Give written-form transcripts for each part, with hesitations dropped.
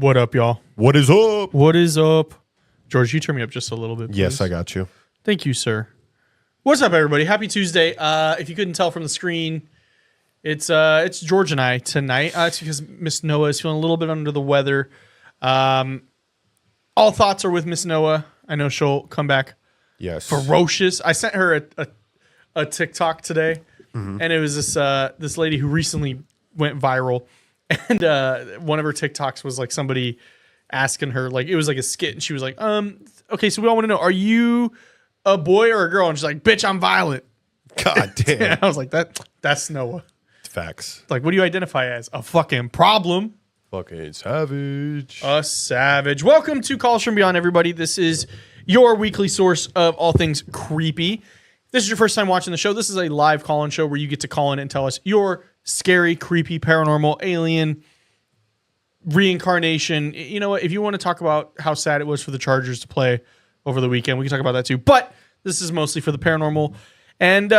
What up, y'all? What is up? What is up? George, you turn me up just a little bit, please. Yes, I got you. Thank you, sir. What's up, everybody? Happy Tuesday. If you couldn't tell from the screen, it's George and I tonight. It's because Miss Noah is feeling a little bit under the weather. All thoughts are with Miss Noah. I know she'll come back ferocious. I sent her a TikTok today, and it was this lady who recently went viral. And one of her TikToks was like somebody asking her, like, it was like a skit, and she was like, okay, so we all want to know, are you a boy or a girl? And she's like, bitch, I'm violent. God damn. And I was like, that's Noah. Facts. Like, what do you identify as? A fucking problem. Fucking savage. A savage. Welcome to Calls From Beyond, everybody. This is your weekly source of all things creepy. If this is your first time watching the show, this is a live call-in show where you get to call in and tell us your scary, creepy, paranormal, alien, reincarnation. You know what? If you want to talk about how sad it was for the Chargers to play over the weekend, we can talk about that too. But this is mostly for the paranormal. And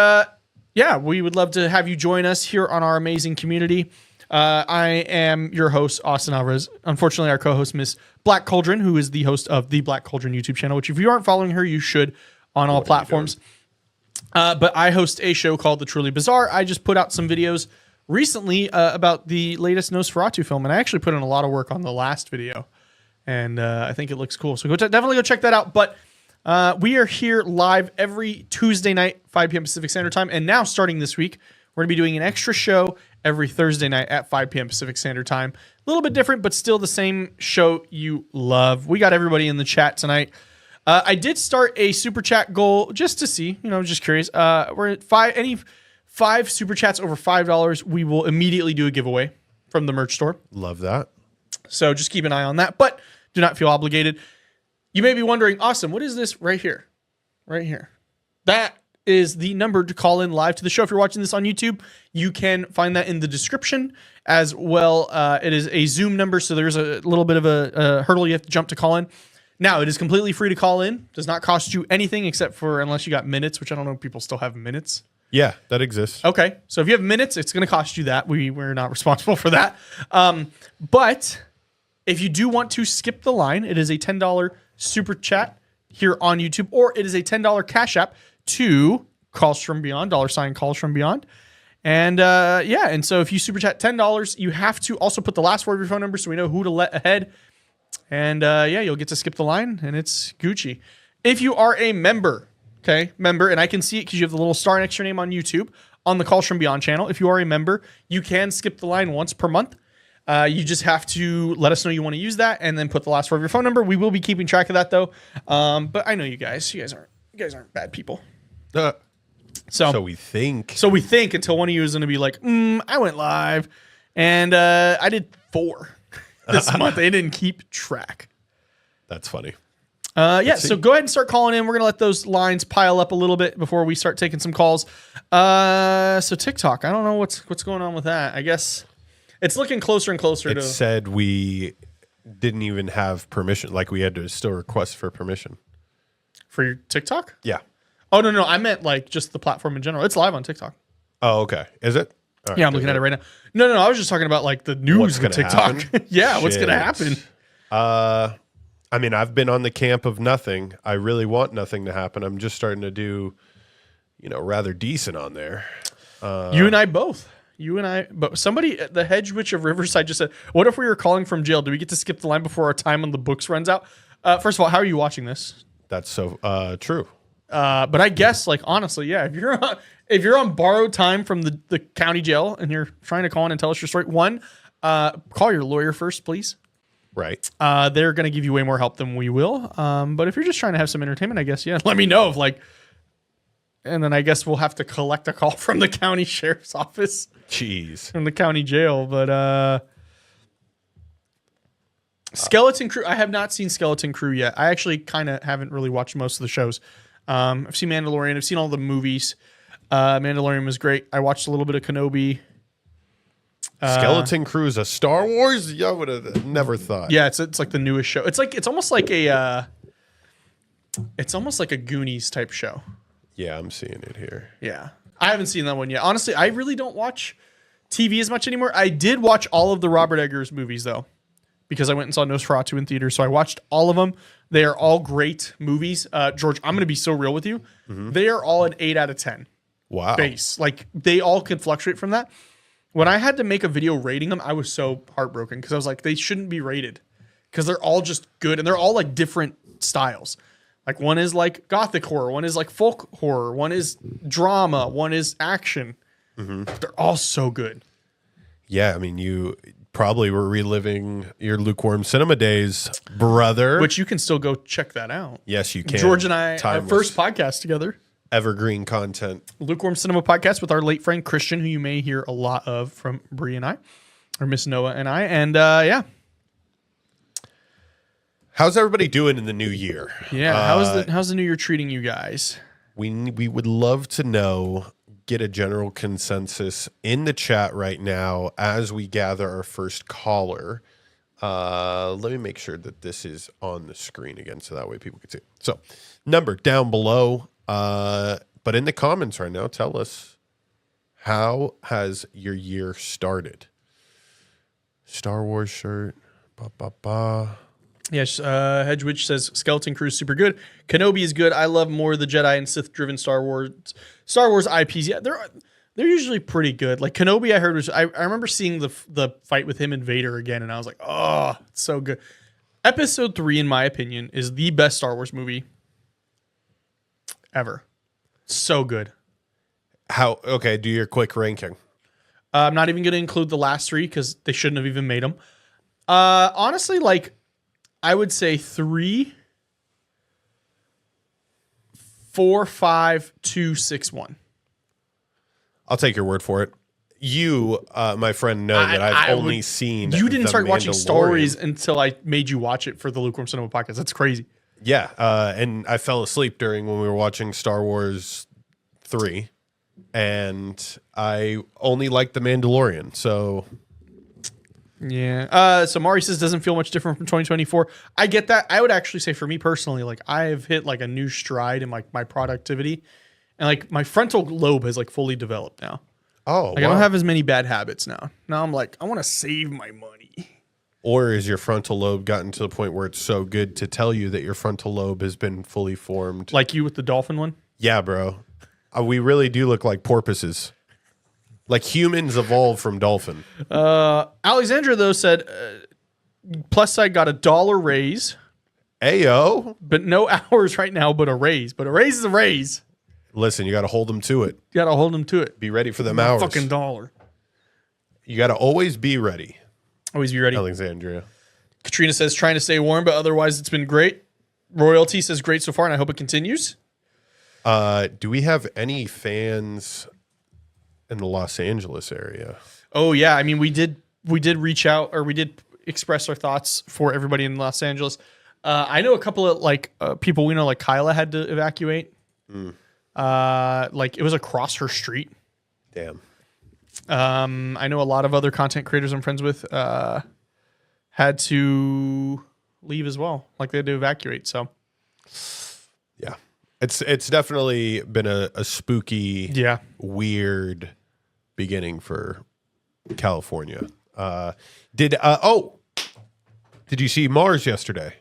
yeah, we would love to have you join us here on our amazing community. I am your host, Austin Alvarez. Unfortunately, our co-host, Miss Black Cauldron, who is the host of the Black Cauldron YouTube channel, which if you aren't following her, you should on all platforms. But I host a show called The Truly Bizarre. I just put out some videos recently about the latest Nosferatu film, and I actually put in a lot of work on the last video, and I think it looks cool. So definitely go check that out. But we are here live every Tuesday night, 5 p.m. Pacific Standard Time, and now starting this week, we're going to be doing an extra show every Thursday night at 5 p.m. Pacific Standard Time. A little bit different, but still the same show you love. We got everybody in the chat tonight. I did start a super chat goal just to see, just curious. We're at five super chats over $5. We will immediately do a giveaway from the merch store. Love that. So just keep an eye on that, but do not feel obligated. You may be wondering, awesome, what is this right here? Right here. That is the number to call in live to the show. If you're watching this on YouTube, you can find that in the description as well. It is a Zoom number, so there's a little bit of a hurdle you have to jump to call in. Now, it is completely free to call in. Does not cost you anything except for unless you got minutes, which I don't know if people still have minutes. Yeah, that exists. Okay, so if you have minutes, it's going to cost you that. We're not responsible for that. But if you do want to skip the line, it is a $10 super chat here on YouTube, or it is a $10 Cash App to Calls From Beyond, $ Calls From Beyond. And yeah, and so if you super chat $10, you have to also put the last word of your phone number so we know who to let ahead. And yeah, you'll get to skip the line, and it's Gucci. If you are a member, and I can see it because you have the little star next to your name on YouTube on the Calls From Beyond channel. If you are a member, you can skip the line once per month. You just have to let us know you want to use that, and then put the last word of your phone number. We will be keeping track of that, though. But I know you guys aren't bad people. So we think. So we think until one of you is going to be like, I went live, and I did 4 this month. They didn't keep track. That's funny. Yeah, so go ahead and start calling in. We're going to let those lines pile up a little bit before we start taking some calls. So TikTok, I don't know what's going on with that. I guess it's looking closer and closer It said we didn't even have permission. Like, we had to still request for permission. For your TikTok? Yeah. Oh, no. I meant like just the platform in general. It's live on TikTok. Oh, okay. Is it? All right, yeah, I'm looking at it right now. No. I was just talking about like the news of TikTok. Yeah, what's going to happen? I mean, I've been on the camp of nothing. I really want nothing to happen. I'm just starting to do, rather decent on there. You and I both. But somebody at the Hedge Witch of Riverside just said, what if we were calling from jail? Do we get to skip the line before our time on the books runs out? First of all, how are you watching this? That's so true. But I guess, like, honestly, yeah, if you're on borrowed time from the county jail and you're trying to call in and tell us your story, call your lawyer first, please. Right. They're going to give you way more help than we will. But if you're just trying to have some entertainment, I guess, yeah, let me know and then I guess we'll have to collect a call from the county sheriff's office. Jeez. From the county jail. But Skeleton Crew, I have not seen Skeleton Crew yet. I actually kind of haven't really watched most of the shows. I've seen Mandalorian. I've seen all the movies. Mandalorian was great. I watched a little bit of Kenobi. Skeleton Crew is a Star Wars? I would have never thought. Yeah, it's like the newest show. It's almost like a Goonies type show. Yeah, I'm seeing it here. Yeah. I haven't seen that one yet. Honestly, I really don't watch TV as much anymore. I did watch all of the Robert Eggers movies though, because I went and saw Nosferatu in theaters. So I watched all of them. They are all great movies. George, I'm going to be so real with you. They are all an 8 out of 10 Wow. base. Like they all could fluctuate from that. When I had to make a video rating them, I was so heartbroken because I was like, they shouldn't be rated because they're all just good and they're all like different styles. Like one is like gothic horror, one is like folk horror, one is drama, one is action. They're all so good. Yeah, I mean, you probably were reliving your lukewarm cinema days, brother. Which you can still go check that out. Yes, you can. George and I, our Timeless. first podcast together. Evergreen content. Lukewarm Cinema Podcast with our late friend Christian, who you may hear a lot of from Bree and I, or Miss Noah and I. And yeah. How's everybody doing in the new year? Yeah, how's the new year treating you guys? We would love to know, get a general consensus in the chat right now as we gather our first caller. Let me make sure that this is on the screen again so that way people can see it. So, number down below, but in the comments right now, tell us, how has your year started? Star Wars shirt, Yes, Hedgewitch says Skeleton Crew is super good. Kenobi is good. I love more of the Jedi and Sith driven Star Wars IPs. Yeah, they're usually pretty good. Like Kenobi, I heard was I remember seeing the fight with him and Vader again, and I was like, oh, it's so good. Episode 3, in my opinion, is the best Star Wars movie ever. So good. Okay, do your quick ranking. I'm not even going to include the last 3 because they shouldn't have even made them. Honestly, like I would say 3, 4, 5, 2, 6, 1. I'll take your word for it. You, my friend, know that I've only seen. You didn't The start watching Mandalorian. stories until I made you watch it for the Lukewarm Cinema Podcast. That's crazy. Yeah, and I fell asleep when we were watching Star Wars 3, and I only liked The Mandalorian. So yeah. So Mari says doesn't feel much different from 2024. I get that. I would actually say for me personally, like I have hit like a new stride in like my productivity, and like my frontal lobe has like fully developed now. oh, Like I don't have as many bad habits now. Now I'm like I want to save my money. Or is your frontal lobe gotten to the point where it's so good to tell you that your frontal lobe has been fully formed? Like you with the dolphin one. Yeah, bro. We really do look like porpoises. Like humans evolved from dolphin. Alexandra though said plus side got $1 raise, Ayo. but no hours right now, but a raise. But a raise is a raise. Listen, you got to hold them to it. You gotta hold them to it. Be ready for them hours. Fucking $1. You got to always be ready, Always be ready. Alexandria. Katrina says trying to stay warm, but otherwise it's been great. Royalty says great so far, and I hope it continues. Do we have any fans in the Los Angeles area? Oh yeah, I mean we did reach out, or we did express our thoughts for everybody in Los Angeles. I know a couple of like people we know, like Kyla had to evacuate. Like it was across her street. Damn. I know a lot of other content creators I'm friends with had to leave as well. Like they had to evacuate. So Yeah. It's definitely been a spooky, weird beginning for California. Did you see Mars yesterday?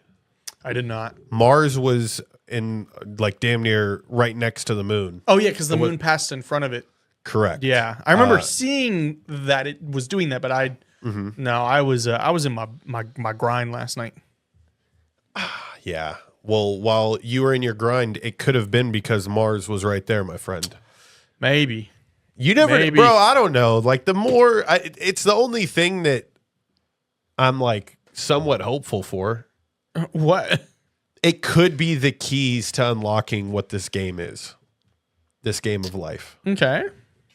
I did not. Mars was in like damn near right next to the moon. Oh yeah, because the moon passed in front of it. Correct. Yeah, I remember seeing that it was doing that, but I was in my grind last night. Yeah. Well, while you were in your grind, it could have been because Mars was right there, my friend. Maybe. You never, bro. I don't know. Like it's the only thing that I'm like somewhat hopeful for. What? It could be the keys to unlocking what this game is. This game of life. Okay.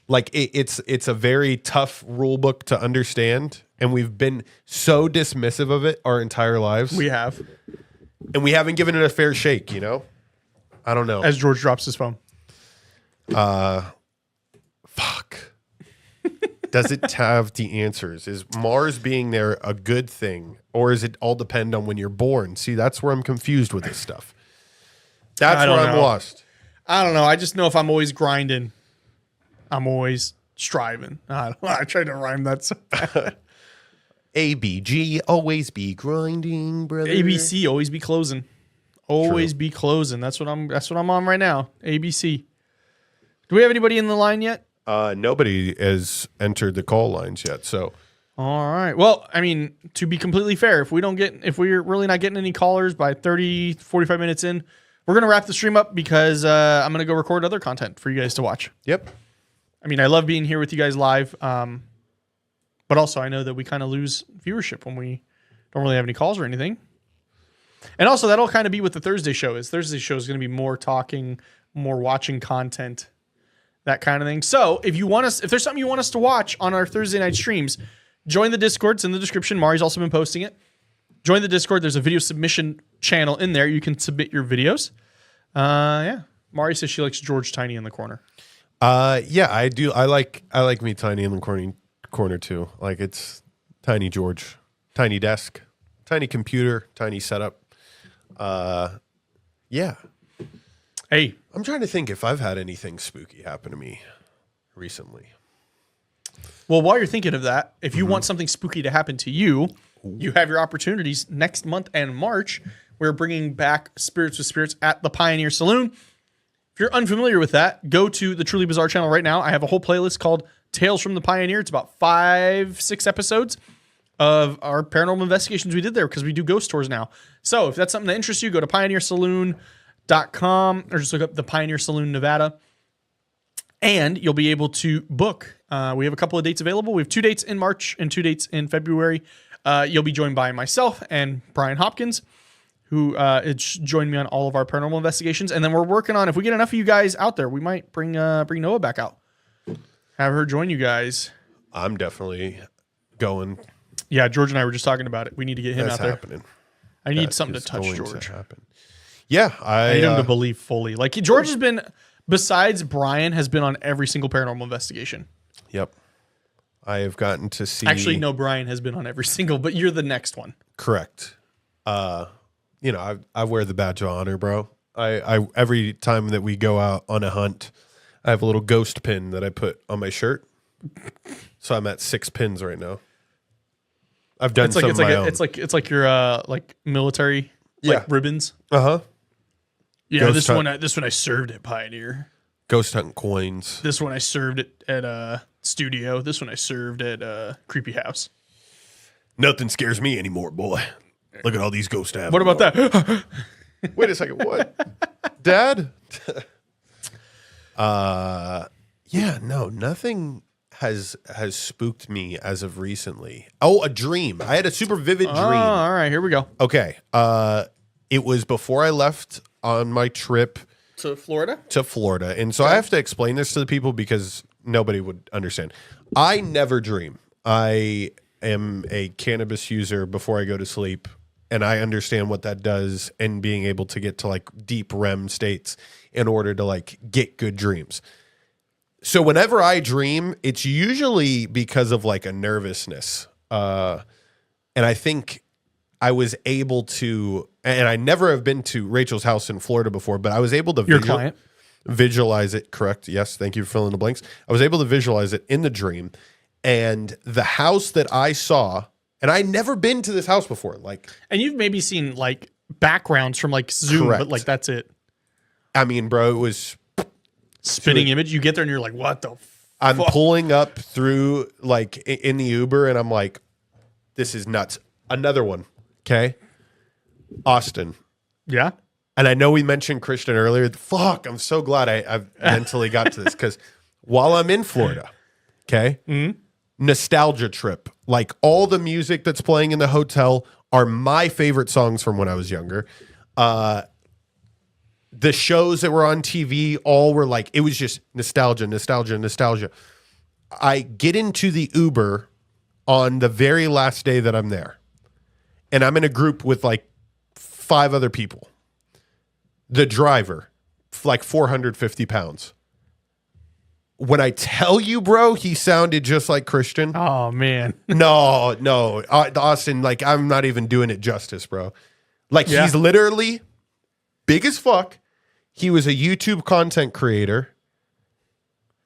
Like it's a very tough rule book to understand, and we've been so dismissive of it our entire lives. We have. And we haven't given it a fair shake, you know? I don't know. As George drops his phone. Fuck. Does it have the answers? Is Mars being there a good thing? Or is it all depend on when you're born? See, that's where I'm confused with this stuff. That's where I'm lost. I don't know. I just know if I'm always grinding, I'm always striving. I don't know. I tried to rhyme that so bad. ABG, always be grinding, brother. ABC, always be closing. Always be closing. That's what I'm on right now. ABC. Do we have anybody in the line yet? Nobody has entered the call lines yet. So, all right. Well, I mean, to be completely fair, if we're really not getting any callers by 30, 45 minutes in, we're going to wrap the stream up because I'm going to go record other content for you guys to watch. yep. I mean, I love being here with you guys live. But also I know that we kind of lose viewership when we don't really have any calls or anything. And also that'll kind of be what the Thursday show is. Thursday show is going to be more talking, more watching content, that kind of thing. So if there's something you want us to watch on our Thursday night streams, join the Discord. It's in the description. Mari's also been posting it. Join the Discord. There's a video submission channel in there. You can submit your videos. Yeah. Mari says she likes George Tiny in the corner. Yeah, I do. I like me Tiny in the corner too. Like it's Tiny George, tiny desk, tiny computer, tiny setup. Yeah. Hey, I'm trying to think if I've had anything spooky happen to me recently. well, while you're thinking of that, if you want something spooky to happen to you, you have your opportunities next month and March. We're bringing back Spirits with Spirits at the Pioneer Saloon. If you're unfamiliar with that, go to the Truly Bizarre channel right now. I have a whole playlist called Tales from the Pioneer. It's about 5-6 episodes of our paranormal investigations we did there because we do ghost tours now. So if that's something that interests you, go to pioneersaloon.com or just look up the Pioneer Saloon Nevada. And you'll be able to book. We have a couple of dates available. We have 2 dates in March and 2 dates in February. You'll be joined by myself and Brian Hopkins, who joined me on all of our paranormal investigations. And then we're working on, if we get enough of you guys out there, we might bring Noah back out. Have her join you guys. I'm definitely going. Yeah, George and I were just talking about it. We need to get him out there. Happening. I need That something to is touch going George. to happen. Yeah, I need him to believe fully. Like George has been, besides Brian, has been on every single paranormal investigation. Yep. I have gotten to see. Actually, no, Brian has been on every single, but you're the next one. Correct. I wear the badge of honor, bro. I every time that we go out on a hunt, I have a little ghost pin that I put on my shirt. So I'm at 6 pins right now. I've done some of my own. It's like your like military ribbons. Uh-huh. Yeah, Ghost this hunt. one I served at Pioneer. Ghost hunting coins. This one I served at Studio. This one I served at Creepy House. Nothing scares me anymore, boy. Look at all these ghosts. What about that? Wait a second. What? Dad? Yeah, no, nothing has spooked me as of recently. Oh, a dream. I had a super vivid dream. All right, here we go. Okay. It was before I left on my trip To Florida? to Florida. And so I have to explain this to the people because nobody would understand. I never dream. I am a cannabis user before I go to sleep, and I understand what that does and being able to get to like deep REM states in order to like get good dreams. So whenever I dream, it's usually because of like a nervousness. And I think I was able to, and I never have been to Rachel's house in Florida before, but I was able to client? Visualize it. Correct. Yes. Thank you for filling the blanks. I was able to visualize it in the dream, and the house that I saw, and I'd never been to this house before. Like, And you've maybe seen like backgrounds from like Zoom, Correct. but like that's it. I mean, bro, it was, Spinning image. You get there and you're like, what the I'm fuck? pulling up through like in the Uber, and I'm like, this is nuts. Another one. Okay. Austin. Yeah. And I know we mentioned Christian earlier. Fuck, I'm so glad I've mentally got to this because while I'm in Florida, okay, nostalgia trip. Like all the music that's playing in the hotel are my favorite songs from when I was younger. The shows that were on TV all were like, it was just nostalgia, nostalgia, nostalgia. I get into the Uber on the very last day that I'm there, and I'm in a group with like 5 other people. The driver, like 450 pounds. When I tell you, bro, he sounded just like Christian. Oh man. No, Austin, like I'm not even doing it justice, bro. Like he's literally big as fuck. He was a YouTube content creator,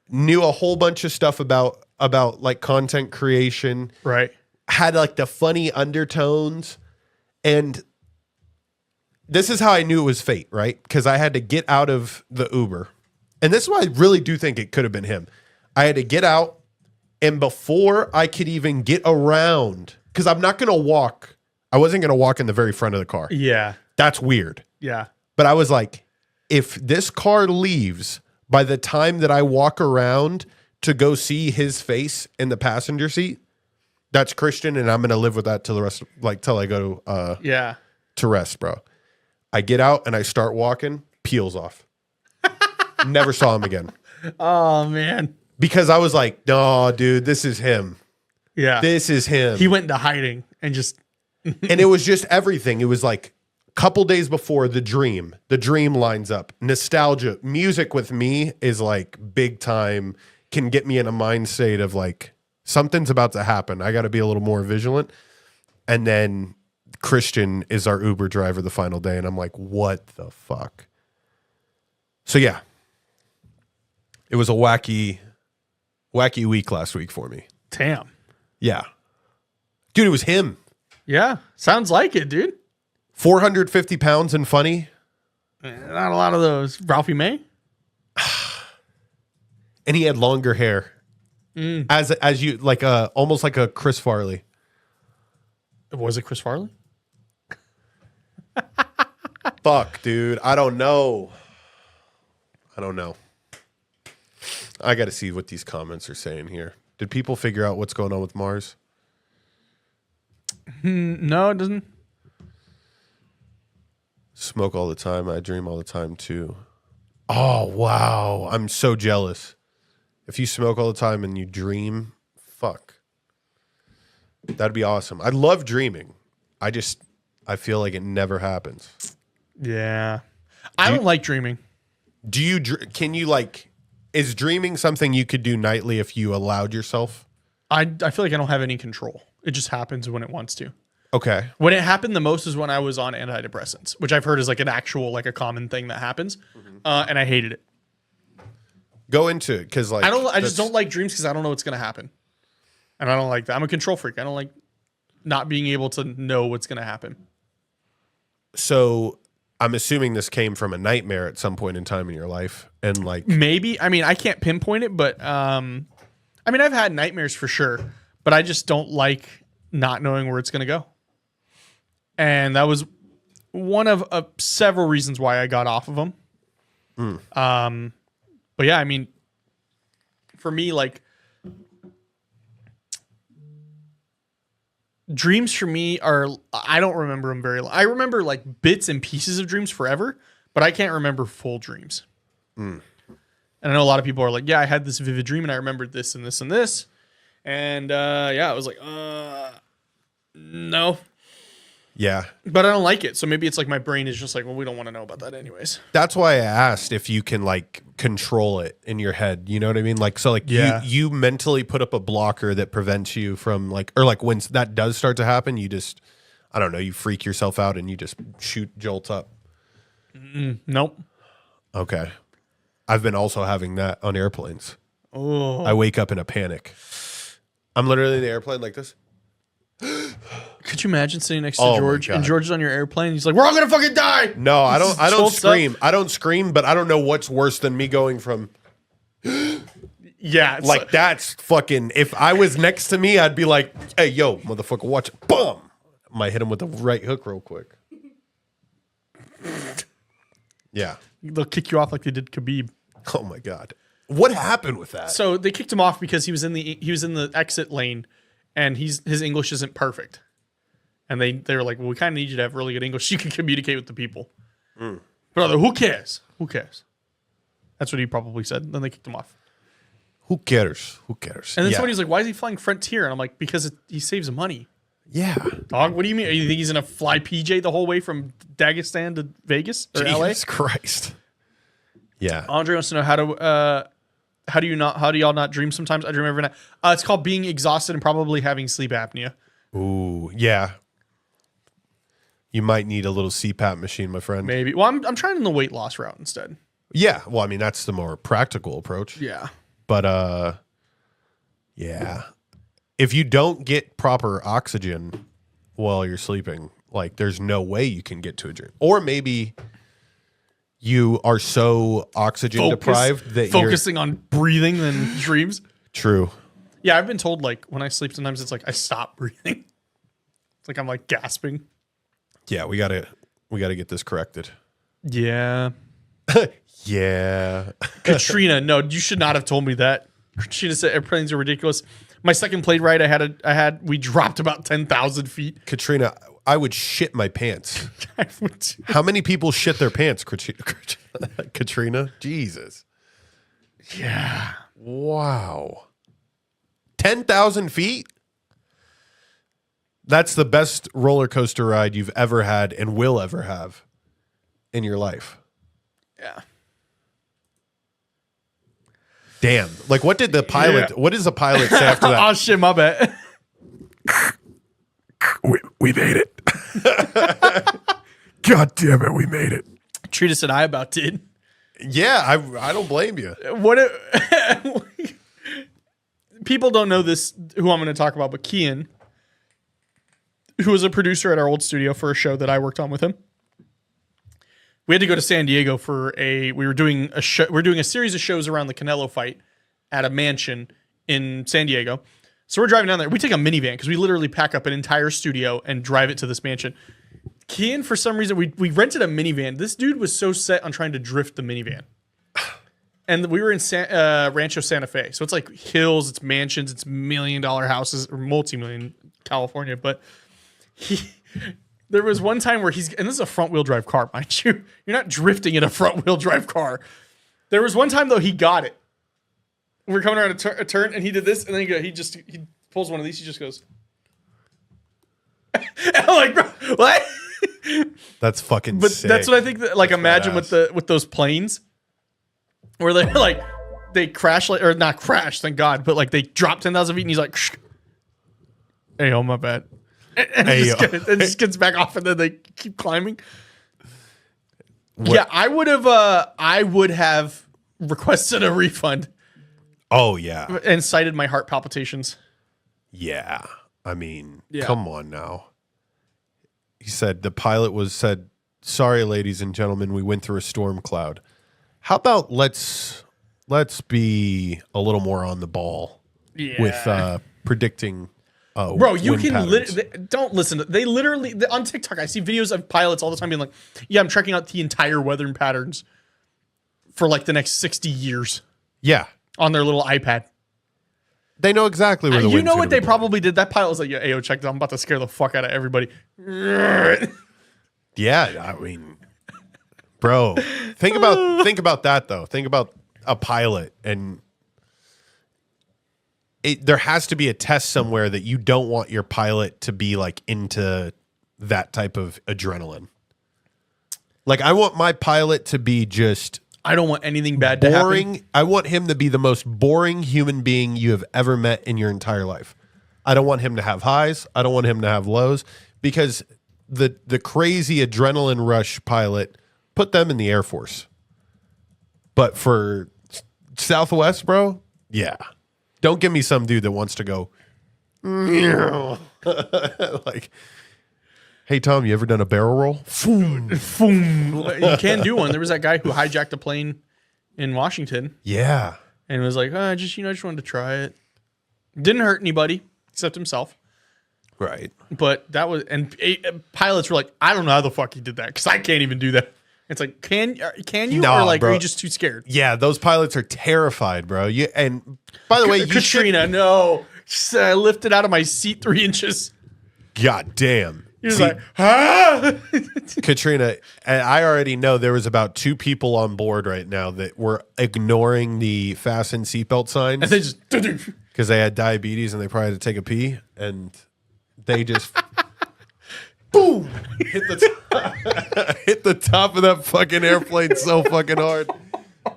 knew a whole bunch of stuff about like content creation. Right. had like the funny undertones. And this is how I knew it was fate, right? Because I had to get out of the Uber. And this is why I really do think it could have been him. I had to get out. And before I could even get around, because I'm not going to walk. I wasn't going to walk in the very front of the car. Yeah. That's weird. Yeah. But I was like, if this car leaves by the time that I walk around to go see his face in the passenger seat, that's Christian, and I'm going to live with that till the rest, like till I go to rest, bro. I get out and I start walking, peels off. Never saw him again. Oh, man. Because I was like, no, dude, this is him. Yeah. This is him. He went into hiding and just... And it was just everything. It was like a couple days before the dream. The dream lines up. Nostalgia. Music with me is like big time, can get me in a mind state of like, something's about to happen. I got to be a little more vigilant. And then Christian is our Uber driver the final day. And I'm like, what the fuck? So yeah, it was a wacky week last week for me. Damn. Yeah. Dude, it was him. Yeah. Sounds like it, dude. 450 pounds and funny. Not a lot of those. Ralphie May? And he had longer hair. As you like almost like a Chris Farley. Was it Chris Farley? Fuck, dude. I don't know. I got to see what these comments are saying here. Did people figure out what's going on with Mars? No, it doesn't. Smoke all the time. I dream all the time too. Oh, wow. I'm so jealous. If you smoke all the time and you dream, fuck. That'd be awesome. I love dreaming. I feel like it never happens. Yeah. I don't like dreaming. Do you, can you like, is dreaming something you could do nightly if you allowed yourself? I feel like I don't have any control. It just happens when it wants to. Okay. When it happened the most is when I was on antidepressants, which I've heard is like an actual, like a common thing that happens. And I hated it. Go into it. Cause like, I just don't like dreams because I don't know what's going to happen. And I don't like that. I'm a control freak. I don't like not being able to know what's going to happen. So I'm assuming this came from a nightmare at some point in time in your life. And like, maybe, I mean, I can't pinpoint it, but, I mean, I've had nightmares for sure, but I just don't like not knowing where it's going to go. And that was one of several reasons why I got off of them. But yeah, I mean, for me, like dreams for me are, I don't remember them very long. I remember like bits and pieces of dreams forever, but I can't remember full dreams. And I know a lot of people are like, yeah, I had this vivid dream and I remembered this and this and this. And yeah, I was like, no. yeah. But I don't like it. So maybe it's like my brain is just like, well, we don't want to know about that anyways. That's why I asked if you can like control it in your head. You know what I mean? Like, so like you mentally put up a blocker that prevents you from like, or like when that does start to happen, you just, I don't know, you freak yourself out and you just shoot jolts up. Nope. Okay. I've been also having that on airplanes. Oh, I wake up in a panic. I'm literally in the airplane like this. could you imagine sitting next to Oh my George God. and George is on your airplane? He's like, we're all going to fucking die. No, I don't Jolts scream. up. I don't scream, but I don't know what's worse than me going from Yeah. It's like that's fucking, if I was next to me, I'd be like, hey, yo, motherfucker, watch it. Boom. I might hit him with the right hook real quick. Yeah. they'll kick you off like they did Khabib. Oh my God. What happened with that? So they kicked him off because he was in the exit lane and his English isn't perfect. And they were like, well, we kind of need you to have really good English so you can communicate with the people. Brother, who cares? Who cares? That's what he probably said. Then they kicked him off. Who cares? Who cares? And then somebody was like, why is he flying Frontier? And I'm like, because he saves money. Yeah. Dog, what do you mean? You think he's going to fly PJ the whole way from Dagestan to Vegas or LA? Jesus Christ. Yeah. Andre wants to know how do y'all not dream sometimes? I dream every night. It's called being exhausted and probably having sleep apnea. Ooh, yeah. You might need a little CPAP machine, my friend. Maybe. Well, I'm trying the weight loss route instead. Yeah. Well, I mean, that's the more practical approach. Yeah. But yeah. if you don't get proper oxygen while you're sleeping, like there's no way you can get to a dream. Or maybe you are so oxygen deprived that focusing on breathing than dreams. True. Yeah, I've been told like when I sleep, sometimes it's like I stop breathing. It's like I'm like gasping. Yeah, we gotta get this corrected. Yeah. Yeah. Katrina, no, you should not have told me that. Katrina said airplanes are ridiculous. My second plane ride, we dropped about 10,000 feet. Katrina, I would shit my pants. How many people shit their pants, Katrina? Jesus. Yeah. Wow. 10,000 feet? That's the best roller coaster ride you've ever had and will ever have in your life. Yeah. Damn. Like, what does the pilot say after that? Oh, shit, my bad. We made it. God damn it, we made it. Trita said I about did. Yeah, I don't blame you. People don't know this, who I'm going to talk about, but Kian, who was a producer at our old studio for a show that I worked on with him. We had to go to San Diego we were doing a series of shows around the Canelo fight at a mansion in San Diego. So we're driving down there. We take a minivan because we literally pack up an entire studio and drive it to this mansion. Kian, for some reason, we rented a minivan. This dude was so set on trying to drift the minivan. And we were in Rancho Santa Fe. So it's like hills, it's mansions, it's $1 million houses, or multi-million California. But there was one time where and this is a front-wheel drive car, mind you. You're not drifting in a front-wheel drive car. There was one time, though, he got it. We're coming around a turn, and he did this, and then he pulls one of these, he just goes. And I'm like, bro, what? That's fucking But sick. that's what I think, like, imagine with those planes, where they like, they crash, or not crash, thank God, but like they drop 10,000 feet, and he's like, shh. Hey, oh, my bad. And it just gets back off, and then they keep climbing. What? Yeah, I would have requested a refund. Oh, yeah. And cited my heart palpitations. Yeah. I mean, come on now. He said, the pilot said, sorry, ladies and gentlemen, we went through a storm cloud. How about let's be a little more on the ball with predicting bro, you can don't listen. They literally on TikTok, I see videos of pilots all the time being like, "Yeah, I'm tracking out the entire weather patterns for like the next 60 years." Yeah, on their little iPad. They know exactly where the wind's You know what they blowing. probably did? That pilot was like, "Yeah, ayo, check this. I'm about to scare the fuck out of everybody." Yeah, I mean, bro, think about that though. Think about a pilot and. There has to be a test somewhere that you don't want your pilot to be like into that type of adrenaline. Like I want my pilot to be just I don't want anything bad to happen. I want him to be the most boring human being you have ever met in your entire life. I don't want him to have highs. I don't want him to have lows because the crazy adrenaline rush pilot, put them in the Air Force. But for Southwest, bro, yeah. Don't give me some dude that wants to go like, hey, Tom, you ever done a barrel roll? You can do one. There was that guy who hijacked a plane in Washington. Yeah. And was like, I just wanted to try it. Didn't hurt anybody except himself. Right. But that was, and pilots were like, I don't know how the fuck he did that because I can't even do that. It's like, can you? No, or like, bro. are you just too scared? Yeah, those pilots are terrified, bro. And by the way, Katrina, no. She said, I lifted out of my seat 3 inches. God damn. He was like, huh? Katrina, and I already know there was about 2 people on board right now that were ignoring the fasten seatbelt signs. And they just, because they had diabetes and they probably had to take a pee, and they just boom hit the top of that fucking airplane so fucking hard.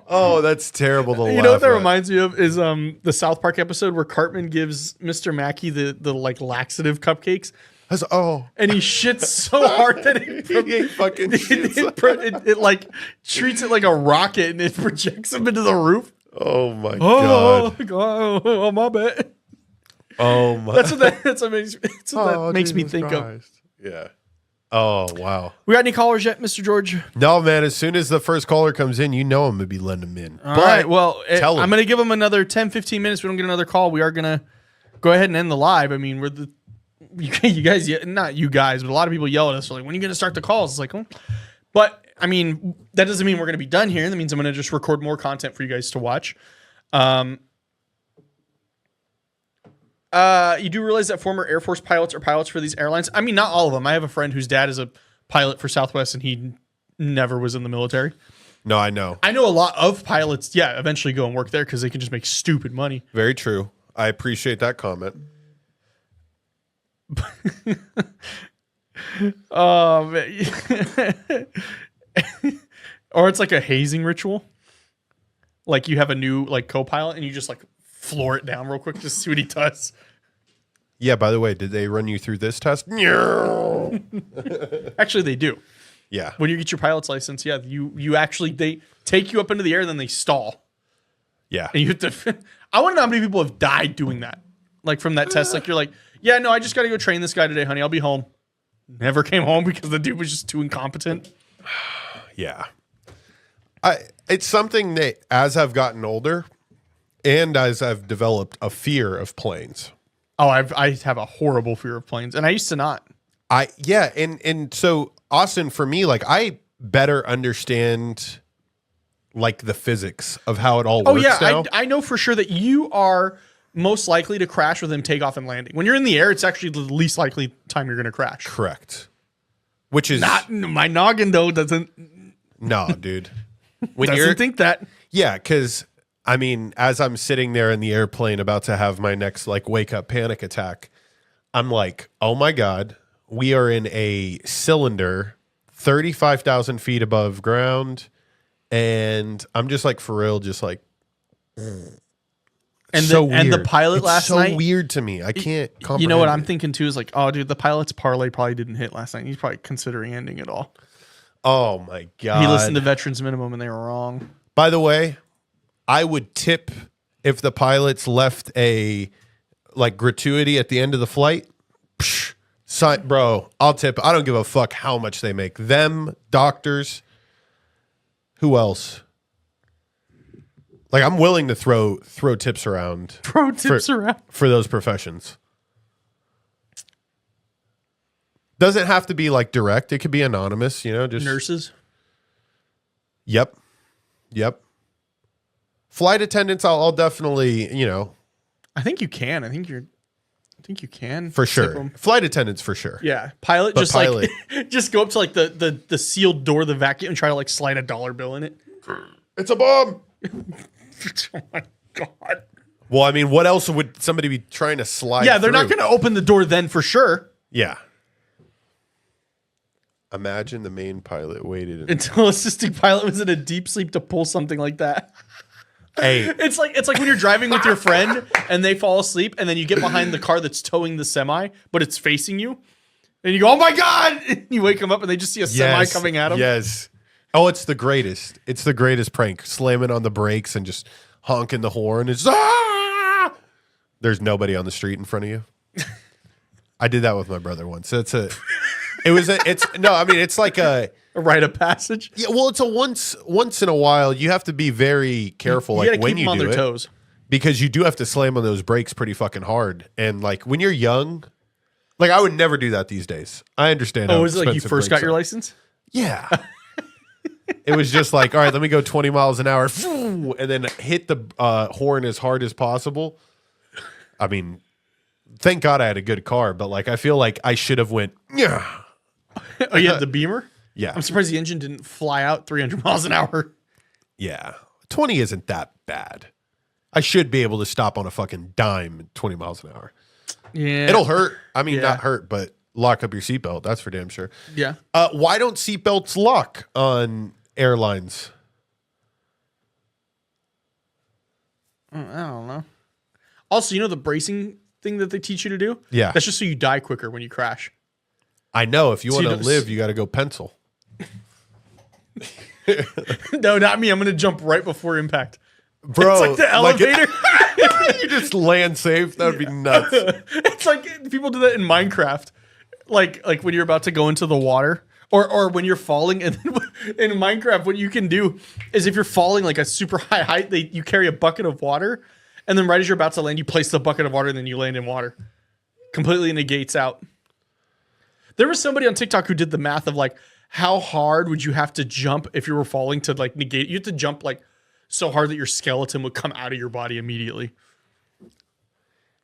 Oh, that's terrible to laugh. You know what that at. reminds me of is the South Park episode where Cartman gives Mr. Mackey the like laxative cupcakes. And he shits so hard that it like treats it like a rocket and it projects him into the roof. Oh my god! Oh, my bad. Oh my! That's what makes me think of. Yeah. Oh wow. We got any callers yet, Mr. George? No, man. As soon as the first caller comes in, you know I'm gonna be letting them in. All right. Well, tell I'm gonna give them another 10, 15 minutes. We don't get another call. We are gonna go ahead and end the live. I mean, you guys, not you guys, but a lot of people yell at us. They're like, when are you gonna start the calls? It's like, oh. But I mean, that doesn't mean we're gonna be done here. That means I'm gonna just record more content for you guys to watch. You do realize that former Air Force pilots are pilots for these airlines? I mean, not all of them. I have a friend whose dad is a pilot for Southwest, and he never was in the military. No, I know. I know a lot of pilots, eventually go and work there because they can just make stupid money. Very true. I appreciate that comment. Oh, man. Or it's like a hazing ritual. Like you have a new co-pilot and you just floor it down real quick just to see what he does. Yeah, by the way, did they run you through this test? Actually, they do. Yeah. When you get your pilot's license, you actually, they take you up into the air, then they stall. Yeah. And you have to, I want to know how many people have died doing that. Like from that test, you're like, yeah, no, I just got to go train this guy today, honey. I'll be home. Never came home because the dude was just too incompetent. Yeah. It's something that as I've gotten older and as I've developed a fear of planes. Oh, I have a horrible fear of planes, and I used to not. And so Austin, for me, I better understand the physics of how it all works now. I know for sure that you are most likely to crash with him takeoff and landing. When you're in the air, it's actually the least likely time you're going to crash. Correct. Which is not my noggin though doesn't. No, dude. When doesn't think that. Yeah, because I mean, as I'm sitting there in the airplane about to have my next wake up panic attack, I'm like, oh my God, we are in a cylinder 35,000 feet above ground. And I'm just for real, just and the pilot last night. It's so weird to me. I can't comprehend. You know what I'm thinking too is oh, dude, the pilot's parlay probably didn't hit last night. He's probably considering ending it all. Oh my God. He listened to Veterans Minimum and they were wrong. By the way, I would tip if the pilots left a gratuity at the end of the flight. Psh, bro, I'll tip. I don't give a fuck how much they make. Them, doctors, who else? I'm willing to throw tips around. For those professions. Doesn't have to be direct. It could be anonymous, just nurses. Yep. Flight attendants, I'll definitely, I think you can. I think you can. For sure. Flight attendants for sure. Yeah. Pilot, just just go up to the sealed door of the vacuum and try to slide a $1 bill in it. It's a bomb. Oh my God. Well, I mean, what else would somebody be trying to slide they're through? not going to open the door then for sure. Yeah. Imagine the main pilot waited until assisting pilot was in a deep sleep to pull something like that. Hey, it's like when you're driving with your friend and they fall asleep and then you get behind the car that's towing the semi, but it's facing you. And you go, oh my God. And you wake them up and they just see a semi coming at them. Yes. Oh, it's the greatest. It's the greatest prank. Slamming on the brakes and just honking the horn. It's There's nobody on the street in front of you. I did that with my brother once. It's like a rite of passage. Yeah, well, it's a once in a while. You have to be very careful, you when you on do their it, toes. Because you do have to slam on those brakes pretty fucking hard. And when you're young, I would never do that these days. I understand. Oh, was it you first got your license? Yeah. It was just all right, let me go 20 miles an hour, and then hit the horn as hard as possible. I mean, thank God I had a good car, but I feel like I should have went. Yeah. Oh, you had the Beamer? Yeah. I'm surprised the engine didn't fly out 300 miles an hour. Yeah. 20 isn't that bad. I should be able to stop on a fucking dime at 20 miles an hour. Yeah. It'll hurt. I mean, not hurt, but lock up your seatbelt. That's for damn sure. Yeah. Why don't seatbelts lock on airlines? I don't know. Also, the bracing thing that they teach you to do? Yeah. That's just so you die quicker when you crash. I know. If you want to live, you got to go pencil. No, not me. I'm going to jump right before impact. Bro, It's like the elevator. You just land safe. That would be nuts. It's like people do that in Minecraft. Like when you're about to go into the water or when you're falling. And then in Minecraft, what you can do is if you're falling like a super high height, you carry a bucket of water. And then right as you're about to land, you place the bucket of water and then you land in water. Completely negates out. There was somebody on TikTok who did the math of like, how hard would you have to jump if you were falling to like negate? You have to jump like so hard that your skeleton would come out of your body immediately.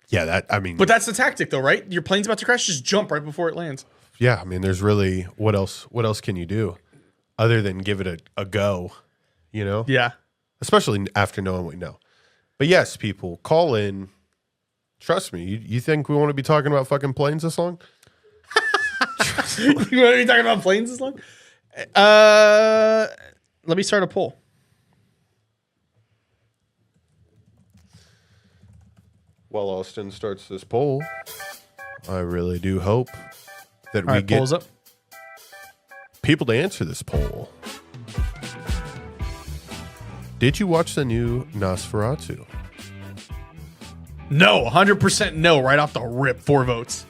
Yeah, but that's the tactic though, right? Your plane's about to crash, just jump right before it lands. Yeah, I mean, there's really, what else can you do other than give it a go, you know? Yeah. Especially after knowing what we know. But yes, people, call in. Trust me, you think we want to be talking about fucking planes this long? You want to be talking about planes this long? Let me start a poll. While Austin starts this poll, I really do hope that we get polls up. People to answer this poll. Did you watch the new Nosferatu? No, 100% no, right off the rip. 4 votes.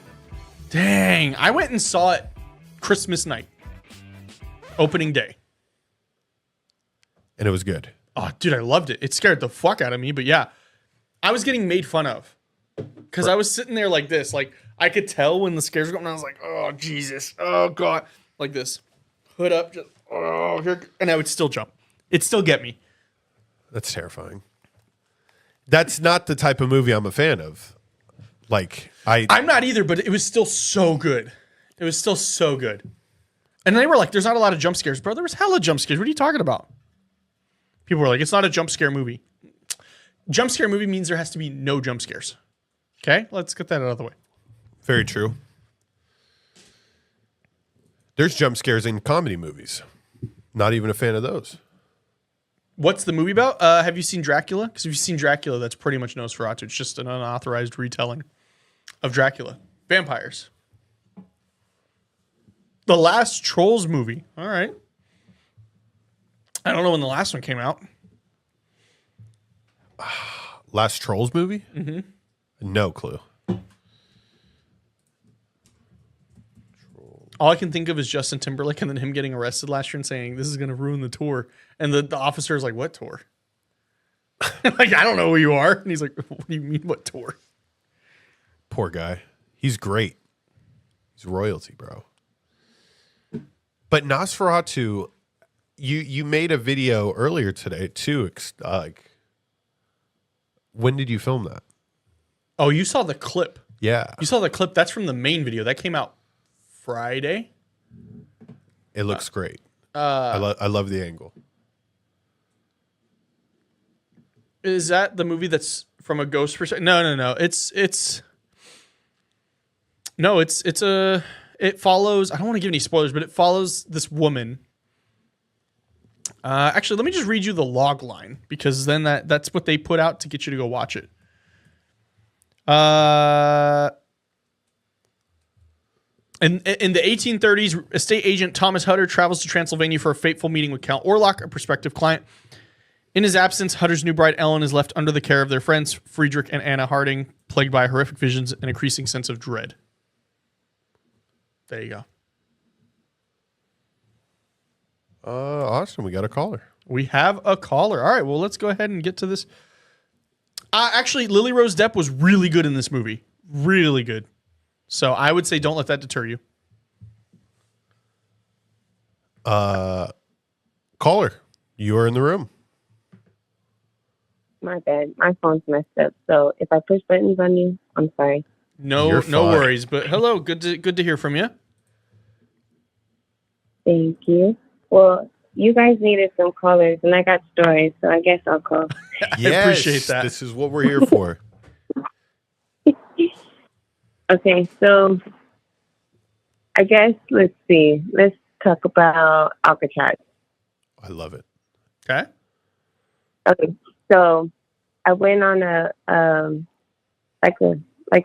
Dang, I went and saw it Christmas night, opening day. And it was good. Oh, dude, I loved it. It scared the fuck out of me, but yeah, I was getting made fun of because I was sitting there like this. Like, I could tell when the scares were going, I was like, oh, Jesus, oh, God. Like this. Hood up, just, oh, here. And I would still jump. It'd still get me. That's terrifying. That's not the type of movie I'm a fan of. Like, I'm not either, but it was still so good. It was still so good. And they were like, there's not a lot of jump scares. Bro, there was hella jump scares. What are you talking about? People were like, it's not a jump scare movie. Jump scare movie means there has to be no jump scares. Okay? Let's get that out of the way. Very true. There's jump scares in comedy movies. Not even a fan of those. What's the movie about? Have you seen Dracula? Because if you've seen Dracula, that's pretty much Nosferatu. It's just an unauthorized retelling of Dracula. Vampires. The last Trolls movie. All right. I don't know when the last one came out. Last Trolls movie? Mm-hmm. No clue. All I can think of is Justin Timberlake and then him getting arrested last year and saying, this is going to ruin the tour. And the officer is like, what tour? Like, I don't know who you are. And he's like, what do you mean, what tour? Poor guy. He's great. He's royalty, bro. But Nosferatu, you made a video earlier today, too. Like, when did you film that? Oh, you saw the clip. Yeah. You saw the clip. That's from the main video. That came out Friday. It looks great. I love the angle. Is that the movie that's from a ghost perspective? No. It follows. I don't want to give any spoilers, but it follows this woman. Actually, let me just read you the log line because then that's what they put out to get you to go watch it. In the 1830s, estate agent Thomas Hutter travels to Transylvania for a fateful meeting with Count Orlok, a prospective client. In his absence, Hutter's new bride Ellen is left under the care of their friends Friedrich and Anna Harding, plagued by horrific visions and increasing sense of dread. There you go. Austin, we got a caller. We have a caller. All right, well, let's go ahead and get to this. Actually, Lily Rose Depp was really good in this movie. Really good. So I would say don't let that deter you. Caller, you are in the room. My bad. My phone's messed up. So if I push buttons on you, I'm sorry. No worries. But hello, good to hear from you. Thank you. Well, you guys needed some callers, and I got stories, so I guess I'll call. Yes, I appreciate that. This is what we're here for. Okay, so I guess let's see. Let's talk about Alcatraz. I love it. Okay. Okay, so I went on a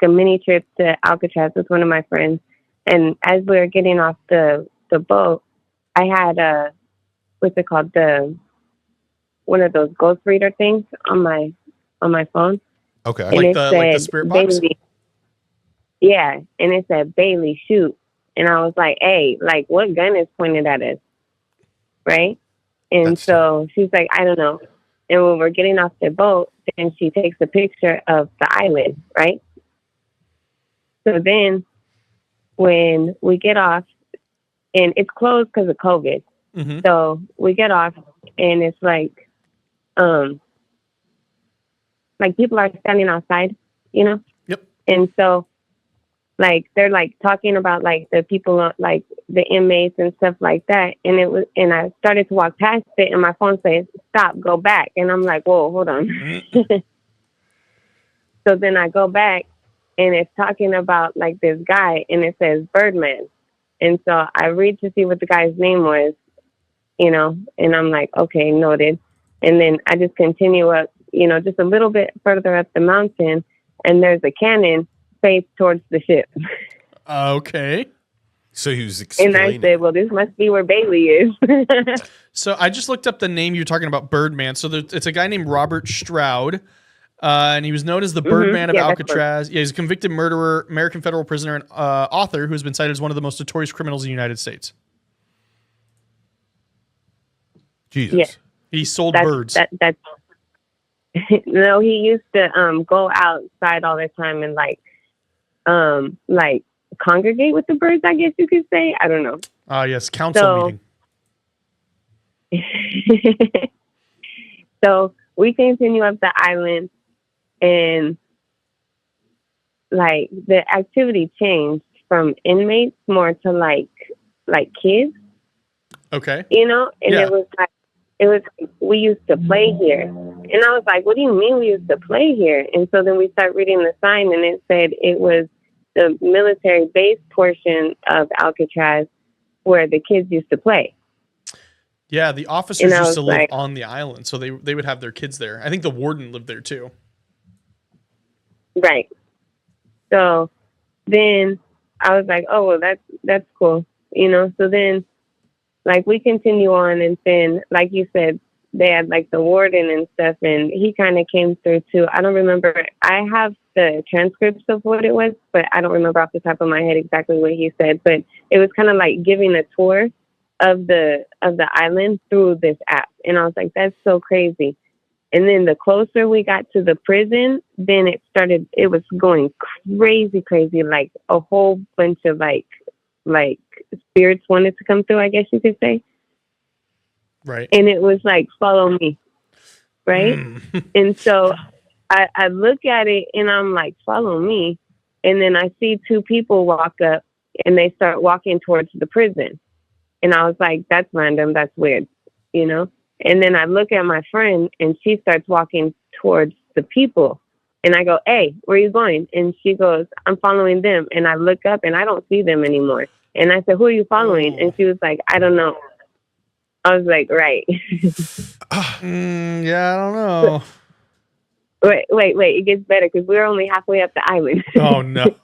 mini trip to Alcatraz with one of my friends, and as we were getting off the boat, I had what's it called, the one of those ghost reader things on my phone. Okay. And Like it the said, spirit box? Bailey. Yeah, and it said, Bailey, shoot. And I was like, hey, like, what gun is pointed at us? Right? And That's so she's like, I don't know. And when we're getting off the boat, then she takes a picture of the island, right? So then when we get off, and it's closed because of COVID. Mm-hmm. So we get off, and it's like people are standing outside, you know? Yep. And so, like, they're, like, talking about, like, the people, like, the inmates and stuff like that. And I started to walk past it, and my phone says, stop, go back. And I'm like, whoa, hold on. So then I go back, and it's talking about, like, this guy, and it says Birdman. And so I read to see what the guy's name was, you know, and I'm like, okay, noted. And then I just continue up, you know, just a little bit further up the mountain, and there's a cannon face towards the ship. Okay. So he was And explaining. I said, well, this must be where Bailey is. So I just looked up the name you're talking about, Birdman. So it's a guy named Robert Stroud, and he was known as the Birdman of Yeah, that's Alcatraz. Yeah, he's a convicted murderer, American federal prisoner, and author who's been cited as one of the most notorious criminals in the United States. Jesus. Yeah. He sold That's, birds. that's no, he used to go outside all the time and like congregate with the birds, I guess you could say. I don't know. Yes, council meeting. So we continue up the island, and like the activity changed from inmates more to like kids, Okay. you know, and Yeah. it was we used to play here. And I was like, what do you mean we used to play here? And so then we start reading the sign, and it said it was the military base portion of Alcatraz where the kids used to play. Yeah, the officers And I used to was live like- on the island, so they would have their kids there. I think the warden lived there too. Right. So then I was like, oh, well, that's cool. You know, so then like we continue on, and then like you said, they had like the warden and stuff, and he kind of came through too. I don't remember. I have the transcripts of what it was, but I don't remember off the top of my head exactly what he said. But it was kind of like giving a tour of the island through this app, and I was like, that's so crazy. And then the closer we got to the prison, then it was going crazy, like a whole bunch of like spirits wanted to come through, I guess you could say. Right. And it was like, follow me. Right. And so I look at it, and I'm like, follow me. And then I see two people walk up, and they start walking towards the prison. And I was like, that's random. That's weird, you know? And then I look at my friend, and she starts walking towards the people. And I go, hey, where are you going? And she goes, I'm following them. And I look up, and I don't see them anymore. And I said, who are you following? And she was like, I don't know. I was like, right. Yeah, I don't know. Wait. It gets better because we're only halfway up the island. Oh, no.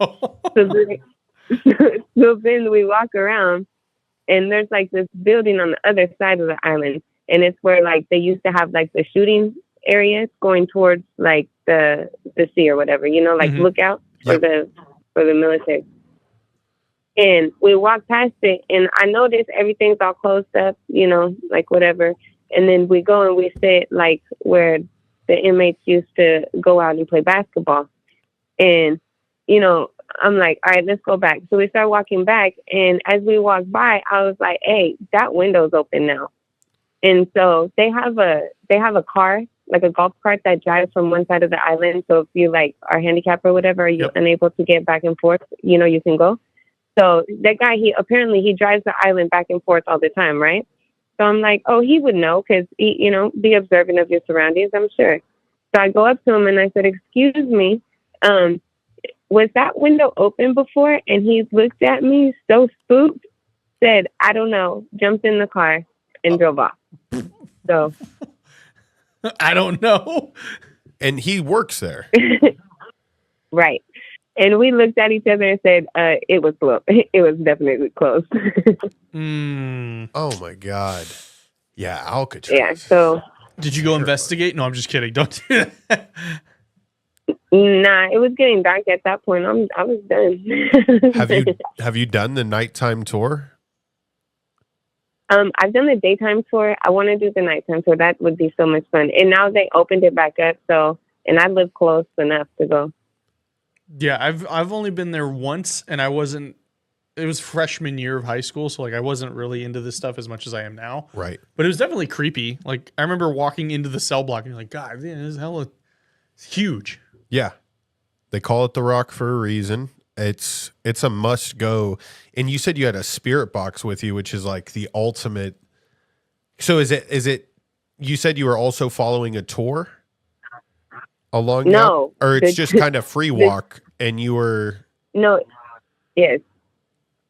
So then we walk around, and there's like this building on the other side of the island. And it's where like they used to have like the shooting areas going towards like the sea or whatever, you know, like lookout for the military. And we walk past it, and I notice everything's all closed up, you know, like whatever. And then we go and we sit like where the inmates used to go out and play basketball. And, you know, I'm like, all right, let's go back. So we start walking back, and as we walk by, I was like, hey, that window's open now. And so they have a car, like a golf cart that drives from one side of the island. So if you like are handicapped or whatever, you're unable to get back and forth, you know, you can go. So that guy, he drives the island back and forth all the time, right? So I'm like, oh, he would know because, you know, be observant of your surroundings, I'm sure. So I go up to him, and I said, excuse me, was that window open before? And he looked at me so spooked, said, I don't know, jumped in the car and drove off. So I don't know. And he works there. right. And we looked at each other and said, it was closed. It was definitely closed. Oh my God. Yeah, Alcatraz. Yeah. So Did you go investigate? No, I'm just kidding. Don't do that. Nah, it was getting dark at that point. I was done. Have you done the nighttime tour? I've done the daytime tour. I want to do the nighttime tour. That would be so much fun. And now they opened it back up, and I live close enough to go. Yeah, I've only been there once, and I wasn't. It was freshman year of high school, so like I wasn't really into this stuff as much as I am now. Right. But it was definitely creepy. Like I remember walking into the cell block and you're like, God, this is hella huge. Yeah. They call it the Rock for a reason. It's a must go. And you said you had a spirit box with you, which is like the ultimate. So is it you said you were also following a tour along No. or it's just kind of free walk and you were No. Yes.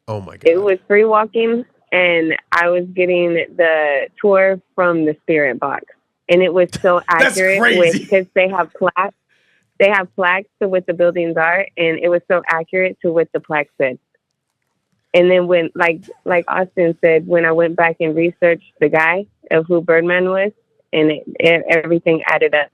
Oh my God. It was free walking, and I was getting the tour from the spirit box, and it was so accurate because they have plaques. They have plaques to what the buildings are, and it was so accurate to what the plaque said. And then when, like Austin said, when I went back and researched the guy of who Birdman was, and everything added up.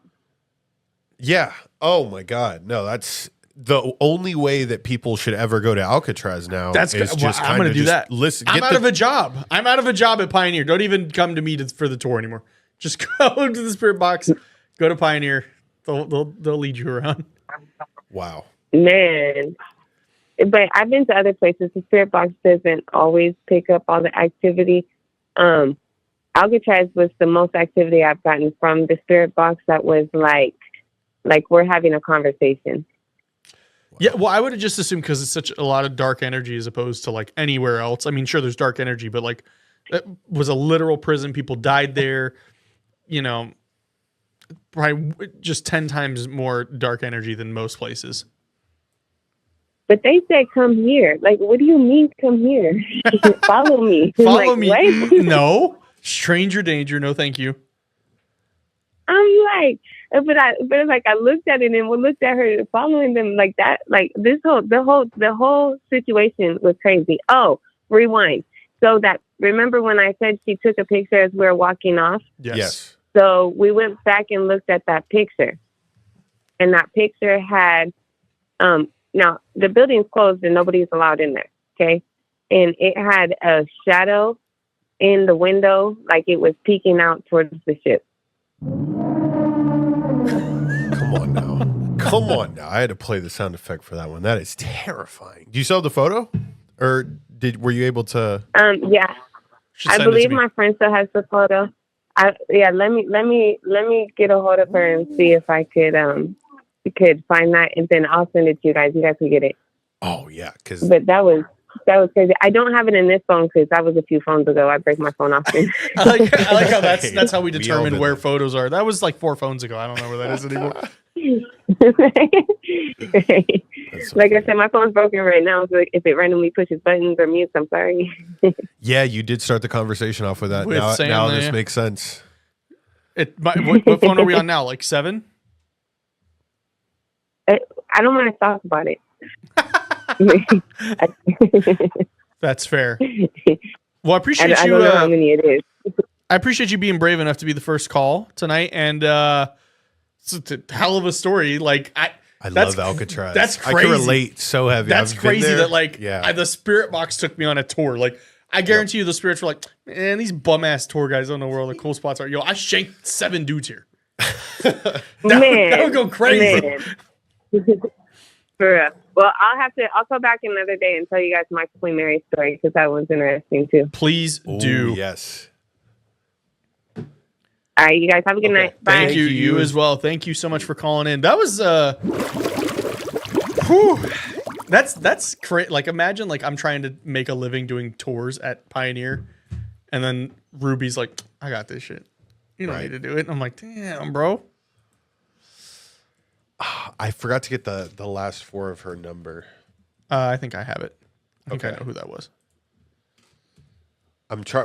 Yeah. Oh my God. No, that's the only way that people should ever go to Alcatraz now. That's is just I'm going to do that. Listen, I'm out of a job. I'm out of a job at Pioneer. Don't even come to me for the tour anymore. Just go to the spirit box, go to Pioneer. They'll lead you around. Wow. Man. But I've been to other places. The spirit box doesn't always pick up all the activity. Alcatraz was the most activity I've gotten from the spirit box. That was like we're having a conversation. Yeah, well, I would have just assumed because it's such a lot of dark energy as opposed to like anywhere else. I mean, sure, there's dark energy, but like it was a literal prison. People died there. You know, probably just 10 times more dark energy than most places. But they said, come here. Like, what do you mean, come here? Follow me. Follow like, me. What? No. Stranger danger. No, thank you. I'm like, but I looked at it and we looked at her following them like that. Like the whole situation was crazy. Oh, rewind. So remember when I said she took a picture as we were walking off? Yes. So we went back and looked at that picture, and that picture had, now the building's closed and nobody's allowed in there. Okay. And it had a shadow in the window, like it was peeking out towards the ship. Come on now. I had to play the sound effect for that one. That is terrifying. Do you still have the photo? Or were you able to? Yeah. I believe my friend still has the photo. Let me get a hold of her and see if I could find that, and then I'll send it to you guys. You guys can get it. Oh yeah, but that was crazy. I don't have it in this phone because that was a few phones ago. I break my phone often. I like how that's how we determine where photos are. That was like 4 phones ago. I don't know where that is anymore. Like I said, my phone's broken right now, so if it randomly pushes buttons or mutes, I'm sorry. Yeah, you did start the conversation off with that. Now this makes sense. What phone are we on now? Like 7? I don't want to talk about it. That's fair. Well, I appreciate you. I don't know how many it is. I appreciate you being brave enough to be the first call tonight, and it's a hell of a story. Like I love Alcatraz. That's crazy. I can relate so heavy. That's crazy that yeah. The spirit box took me on a tour. Like I guarantee you, the spirits were like, man, these bum ass tour guys don't know where all the cool spots are. Yo, I shanked 7 dudes here. that would go crazy. For real. Well, I'll go back another day and tell you guys my Queen Mary story because that one's interesting too. Please do. Yes. All right, you guys have a good night. Bye. Thank you. You as well. Thank you so much for calling in. That was whew. That's great. Like imagine like I'm trying to make a living doing tours at Pioneer, and then Ruby's like, I got this shit. You don't need to do it. And I'm like, damn, bro. I forgot to get the last 4 of her number. I think I have it. I think I know who that was.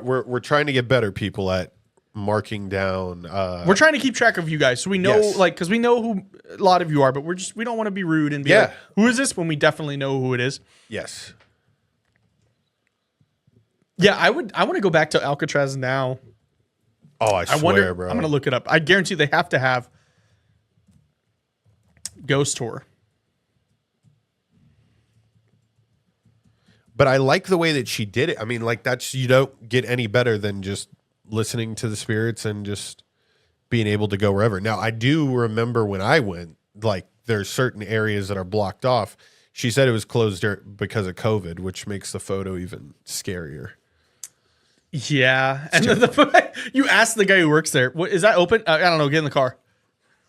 We're trying to get better people at marking down. We're trying to keep track of you guys, so we know, because we know who a lot of you are, but we don't want to be rude and be like, who is this? When we definitely know who it is. Yes. Yeah, I want to go back to Alcatraz now. Oh, I swear, bro. I'm going to look it up. I guarantee they have to have ghost tour. But I like the way that she did it. I mean, like you don't get any better than just listening to the spirits and just being able to go wherever. Now, I do remember when I went, like there's certain areas that are blocked off. She said it was closed because of COVID, which makes the photo even scarier. Yeah. And you ask the guy who works there, "What is that open?" I don't know. Get in the car.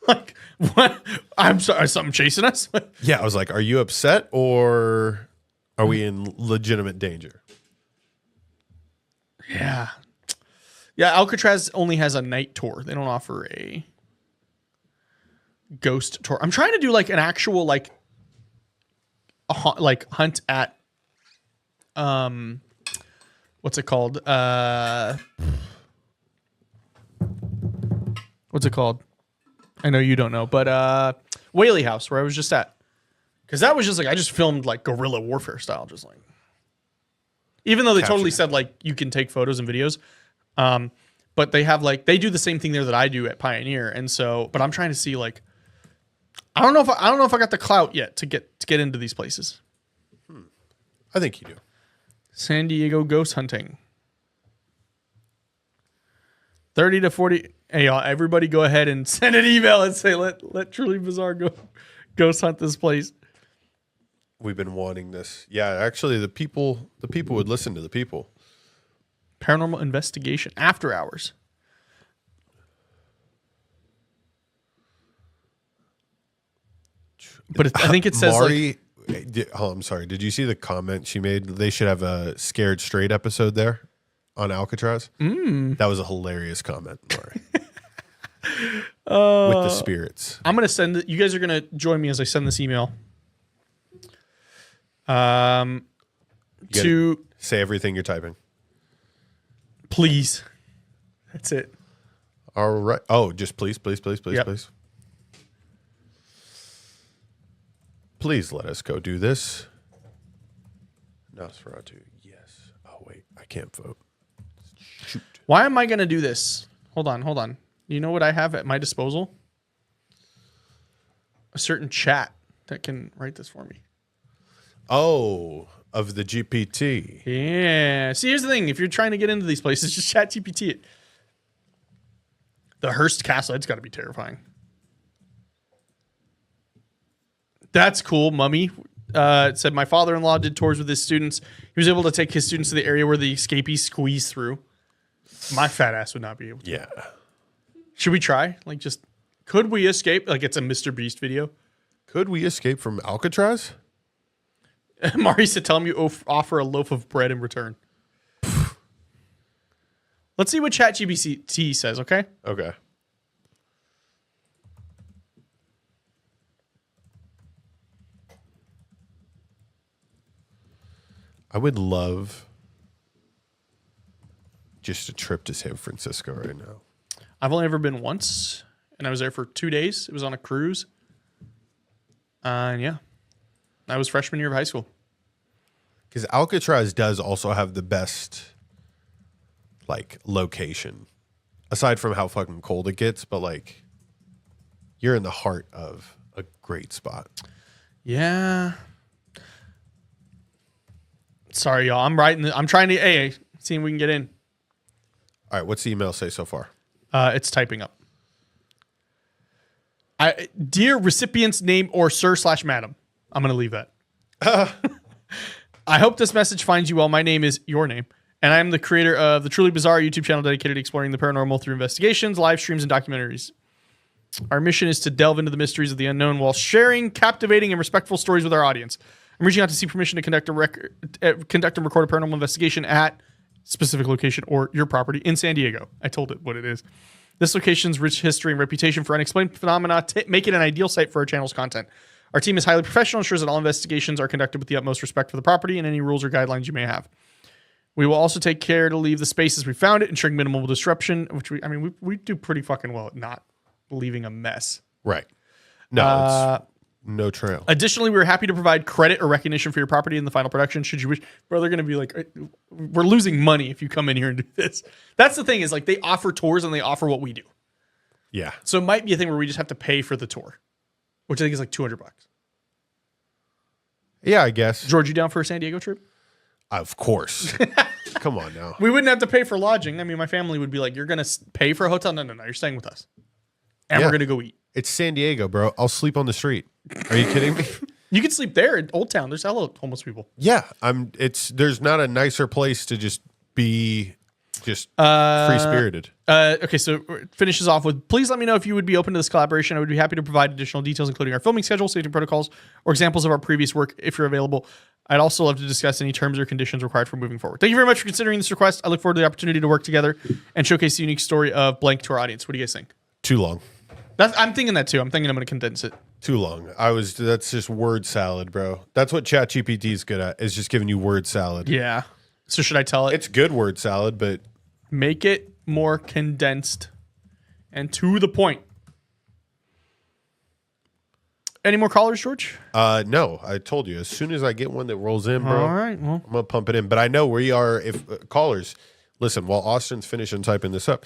Like, what? I'm sorry. Is something chasing us? Yeah. I was like, are you upset or are we in legitimate danger? Yeah. Yeah. Alcatraz only has a night tour. They don't offer a ghost tour. I'm trying to do like an actual, like, hunt at, what's it called? What's it called? I know you don't know, but Whaley House, where I was just at. Because that was just like, I just filmed like guerrilla warfare style, just like. Even though they totally said like you can take photos and videos. But they have like, they do the same thing there that I do at Pioneer. And so, but I'm trying to see like, I don't know if I got the clout yet to get into these places. I think you do. San Diego ghost hunting. 30 to 40. Hey, y'all, everybody go ahead and send an email and say, let Truly Bizarre go ghost hunt this place. We've been wanting this. Yeah, actually the people would listen to the people. Paranormal investigation after hours. But I think it says Mari, I'm sorry. Did you see the comment she made? They should have a Scared Straight episode there on Alcatraz. That was a hilarious comment, Mari. With the spirits. I'm going to send it. You guys are going to join me as I send this email. To say everything you're typing. Please. That's it. All right. Oh, just please. Yep. Please let us go do this. Nosferatu. Yes. Oh, wait. I can't vote. Shoot. Why am I going to do this? Hold on. You know what I have at my disposal? A certain chat that can write this for me. Oh, of the GPT. Yeah. See, here's the thing. If you're trying to get into these places, just chat GPT it. The Hearst Castle, it's got to be terrifying. That's cool, Mummy. It said, my father-in-law did tours with his students. He was able to take his students to the area where the escapees squeeze through. My fat ass would not be able to. Yeah. Should we try? Like, just, could we escape? Like, it's a Mr. Beast video. Could we escape from Alcatraz? Mari said, tell him you offer a loaf of bread in return. Let's see what ChatGPT says, okay? Okay. I would love just a trip to San Francisco right now. I've only ever been once, and I was there for 2 days. It was on a cruise. And yeah, I was freshman year of high school. Because Alcatraz does also have the best, like, location. Aside from how fucking cold it gets, but, like, you're in the heart of a great spot. Yeah. Sorry, y'all. I'm trying to see if we can get in. All right, what's the email say so far? It's typing up. Dear recipient's name or sir/madam. I'm going to leave that. I hope this message finds you well. My name is your name, and I'm the creator of the Truly Bizarre YouTube channel dedicated to exploring the paranormal through investigations, live streams, and documentaries. Our mission is to delve into the mysteries of the unknown while sharing captivating and respectful stories with our audience. I'm reaching out to seek permission to conduct and record a paranormal investigation at specific location or your property in San Diego. I told it what it is. This location's rich history and reputation for unexplained phenomena make it an ideal site for our channel's content. Our team is highly professional, ensures that all investigations are conducted with the utmost respect for the property and any rules or guidelines you may have. We will also take care to leave the space as we found it, ensuring minimal disruption, which we do pretty fucking well at not leaving a mess. Right. No, No trail. Additionally, we're happy to provide credit or recognition for your property in the final production. Should you wish, bro, they're going to be like, we're losing money if you come in here and do this. That's the thing is like they offer tours and they offer what we do. Yeah. So it might be a thing where we just have to pay for the tour, which I think is like $200. Yeah, I guess. George, you down for a San Diego trip? Of course. Come on now. We wouldn't have to pay for lodging. I mean, my family would be like, you're going to pay for a hotel? No, you're staying with us. And we're going to go eat. It's San Diego, bro. I'll sleep on the street. Are you kidding me? You can sleep there in Old Town. There's hella homeless people. Yeah. There's not a nicer place to just be free-spirited. Okay, so it finishes off with, please let me know if you would be open to this collaboration. I would be happy to provide additional details, including our filming schedule, safety protocols, or examples of our previous work if you're available. I'd also love to discuss any terms or conditions required for moving forward. Thank you very much for considering this request. I look forward to the opportunity to work together and showcase the unique story of blank to our audience. What do you guys think? Too long. I'm thinking that too. I'm thinking I'm going to condense it. Too long. That's just word salad, bro. That's what ChatGPT is good at, is just giving you word salad. Yeah. So should I tell it? It's good word salad, but make it more condensed and to the point. Any more callers, George? no, I told you. As soon as I get one that rolls in, bro, All right. Well, I'm going to pump it in. But I know we are, if callers, listen, while Austin's finishing typing this up,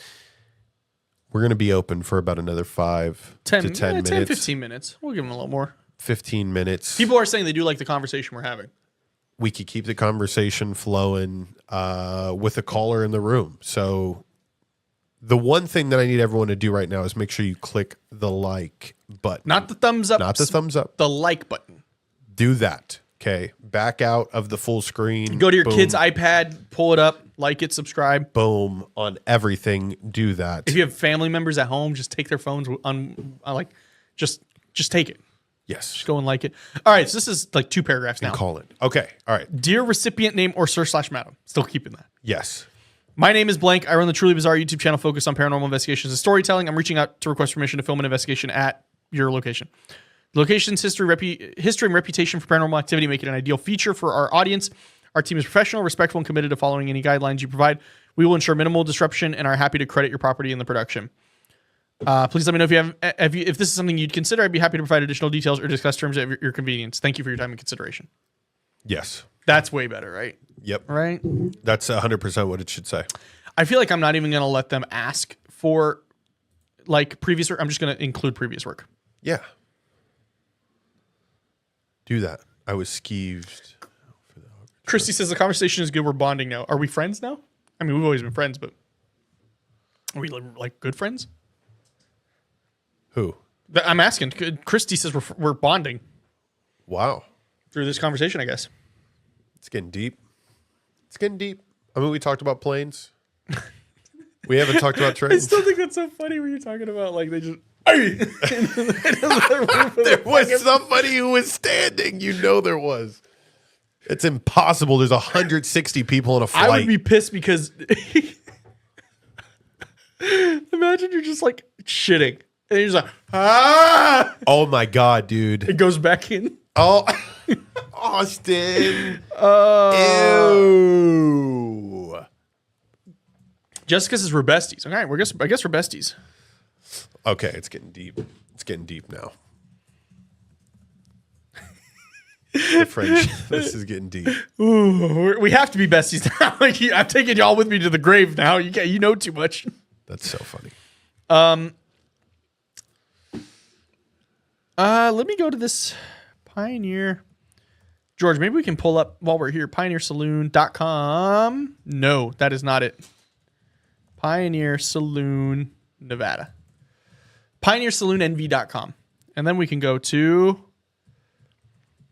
we're going to be open for about another 5 to 10 minutes. 10, 15 minutes. We'll give them a little more. 15 minutes. People are saying they do like the conversation we're having. We could keep the conversation flowing with a caller in the room. So the one thing that I need everyone to do right now is make sure you click the like button. Not the thumbs up. Not the thumbs up. The like button. Do that. Okay. Back out of the full screen. Go to your Boom. kid's iPad, pull it up, like it, subscribe. Boom. On everything. Do that. If you have family members at home, just take their phones just take it. Yes. Just go and like it. All right, so this is like 2 paragraphs now. And call it. Okay. All right. Dear recipient name or sir/madam. Still keeping that. Yes. My name is blank. I run the Truly Bizarre YouTube channel focused on paranormal investigations and storytelling. I'm reaching out to request permission to film an investigation at your location. The location's history and reputation for paranormal activity make it an ideal feature for our audience. Our team is professional, respectful, and committed to following any guidelines you provide. We will ensure minimal disruption and are happy to credit your property in the production. Please let me know if this is something you'd consider. I'd be happy to provide additional details or discuss terms at your convenience. Thank you for your time and consideration. Yes. That's way better, right? Yep. Right? That's 100% what it should say. I feel like I'm not even going to let them ask for like previous work. I'm just going to include previous work. Yeah. Do that. I was skeeved. Christy says the conversation is good. We're bonding now. Are we friends now? I mean, we've always been friends, but are we like good friends? Who? I'm asking. Christy says we're bonding Wow. through this conversation, I guess. It's getting deep. It's getting deep. I mean, we talked about planes. We haven't talked about I trains. still think that's so funny when you're talking about like they just. There was somebody who was standing. You know there was. It's impossible. There's 160 people on a flight. I would be pissed because imagine you're just like shitting and you're just like, ah! Oh my God, dude. It goes back in. Oh, Austin. Ew. Jessica says we're besties. All right, I guess we're besties. Okay, it's getting deep. It's getting deep now. The friendship. This is getting deep. Ooh, we have to be besties now. Like, I'm taking y'all with me to the grave now. You know too much. That's so funny. Let me go to this Pioneer. George, maybe we can pull up while we're here. PioneerSaloon.com. No, that is not it. Pioneer Saloon, Nevada. PioneerSaloonNV.com. And then we can go to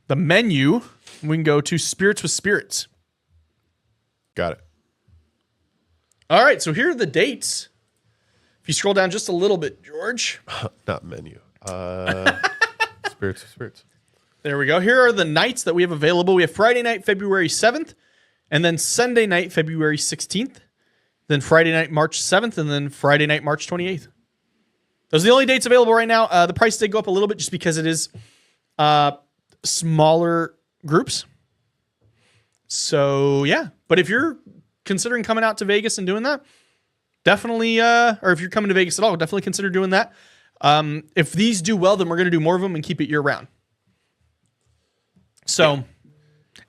the menu. We can go to Spirits with Spirits. Got it. All right, so here are the dates. If you scroll down just a little bit, George. Not menu. Spirits with Spirits. There we go. Here are the nights that we have available. We have Friday night, February 7th, and then Sunday night, February 16th, then Friday night, March 7th, and then Friday night, March 28th. Those are the only dates available right now. The price did go up a little bit just because it is smaller groups. So, yeah. But if you're considering coming out to Vegas and doing that, definitely, or if you're coming to Vegas at all, definitely consider doing that. If these do well, then we're going to do more of them and keep it year round. So,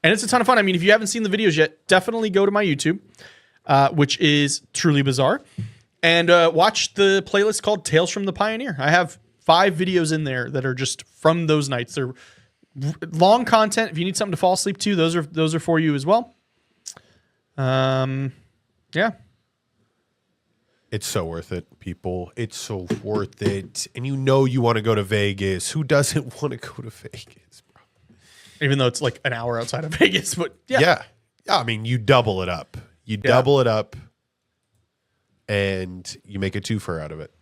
and it's a ton of fun. I mean, if you haven't seen the videos yet, definitely go to my YouTube, which is Truly Bizarre, and watch the playlist called Tales from the Pioneer. I have 5 videos in there that are just from those nights. They're long content. If you need something to fall asleep to, those are for you as well. Yeah. It's so worth it, people. It's so worth it. And you know you want to go to Vegas. Who doesn't want to go to Vegas, bro? Even though it's like an hour outside of Vegas, but yeah. Yeah. I mean, you double it up. You double it up and you make a twofer out of it.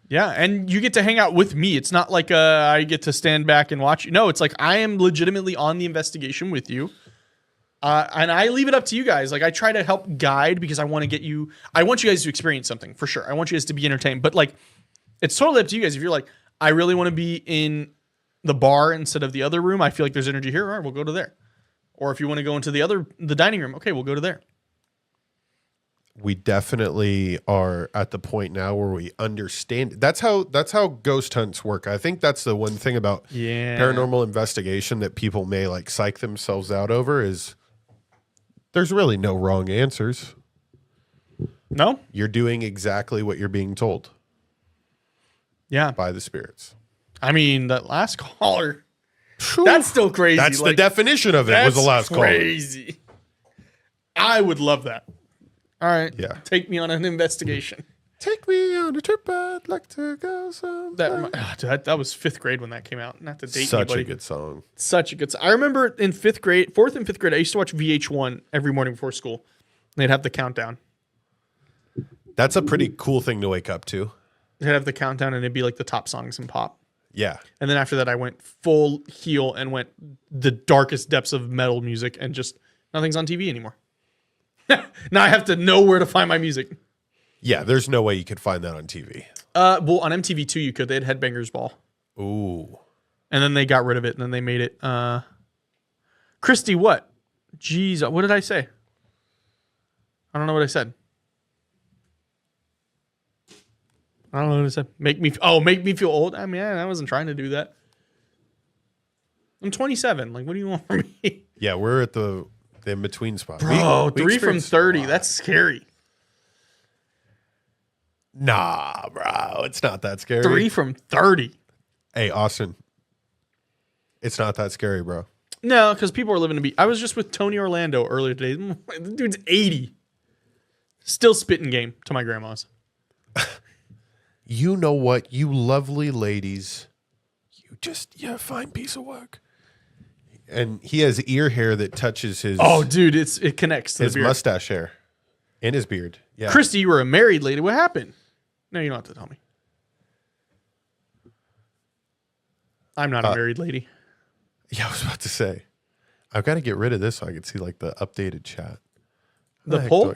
Yeah, and you get to hang out with me. It's not like I get to stand back and watch you. No, it's like I am legitimately on the investigation with you. And I leave it up to you guys. Like I try to help guide because I want you guys to experience something for sure. I want you guys to be entertained. But like it's totally up to you guys. If you're like, I really want to be in the bar instead of the other room, I feel like there's energy here, all right, we'll go to there. Or if you want to go into the dining room, okay, we'll go to there. We definitely are at the point now where we understand. That's how ghost hunts work. I think that's the one thing about paranormal investigation that people may like psych themselves out over is there's really no wrong answers. No? You're doing exactly what you're being told. Yeah. By the spirits. I mean, that last caller, that's still crazy. That's the definition of it was the last caller. Crazy. I would love that. All right. Yeah. Take me on an investigation. Take me on a trip. I'd like to go someday. That was 5th grade when that came out. Not to date Such anybody. a good song. Such a good song. I remember in 4th and 5th grade, I used to watch VH1 every morning before school. They'd have the countdown. That's a pretty cool thing to wake up to. They'd have the countdown and it'd be like the top songs in pop. Yeah. And then after that, I went full heel and went the darkest depths of metal music and just nothing's on TV anymore. Now I have to know where to find my music. Yeah, there's no way you could find that on TV. Well, on MTV2 you could. They had Headbangers Ball. Ooh. And then they got rid of it, and then they made it. Christy, what? Jeez, what did I say? I don't know what I said. I don't know what I said. Make me feel old. I mean, I wasn't trying to do that. I'm 27. Like, what do you want from me? Yeah, we're at the in-between spot. Bro, 3 from 30. That's scary. Nah, bro. It's not that scary. 3 from 30. Hey, Austin. It's not that scary, bro. No, because people are living to be. I was just with Tony Orlando earlier today. The dude's 80. Still spitting game to my grandma's. You know what? You lovely ladies. You're a fine piece of work. And he has ear hair that touches his. Oh, dude, it connects to his the beard. mustache hair and his beard. Yeah, Christy, you were a married lady. What happened? No, you don't have to tell me. I'm not a married lady. Yeah, I was about to say. I've got to get rid of this so I can see like the updated chat. The poll?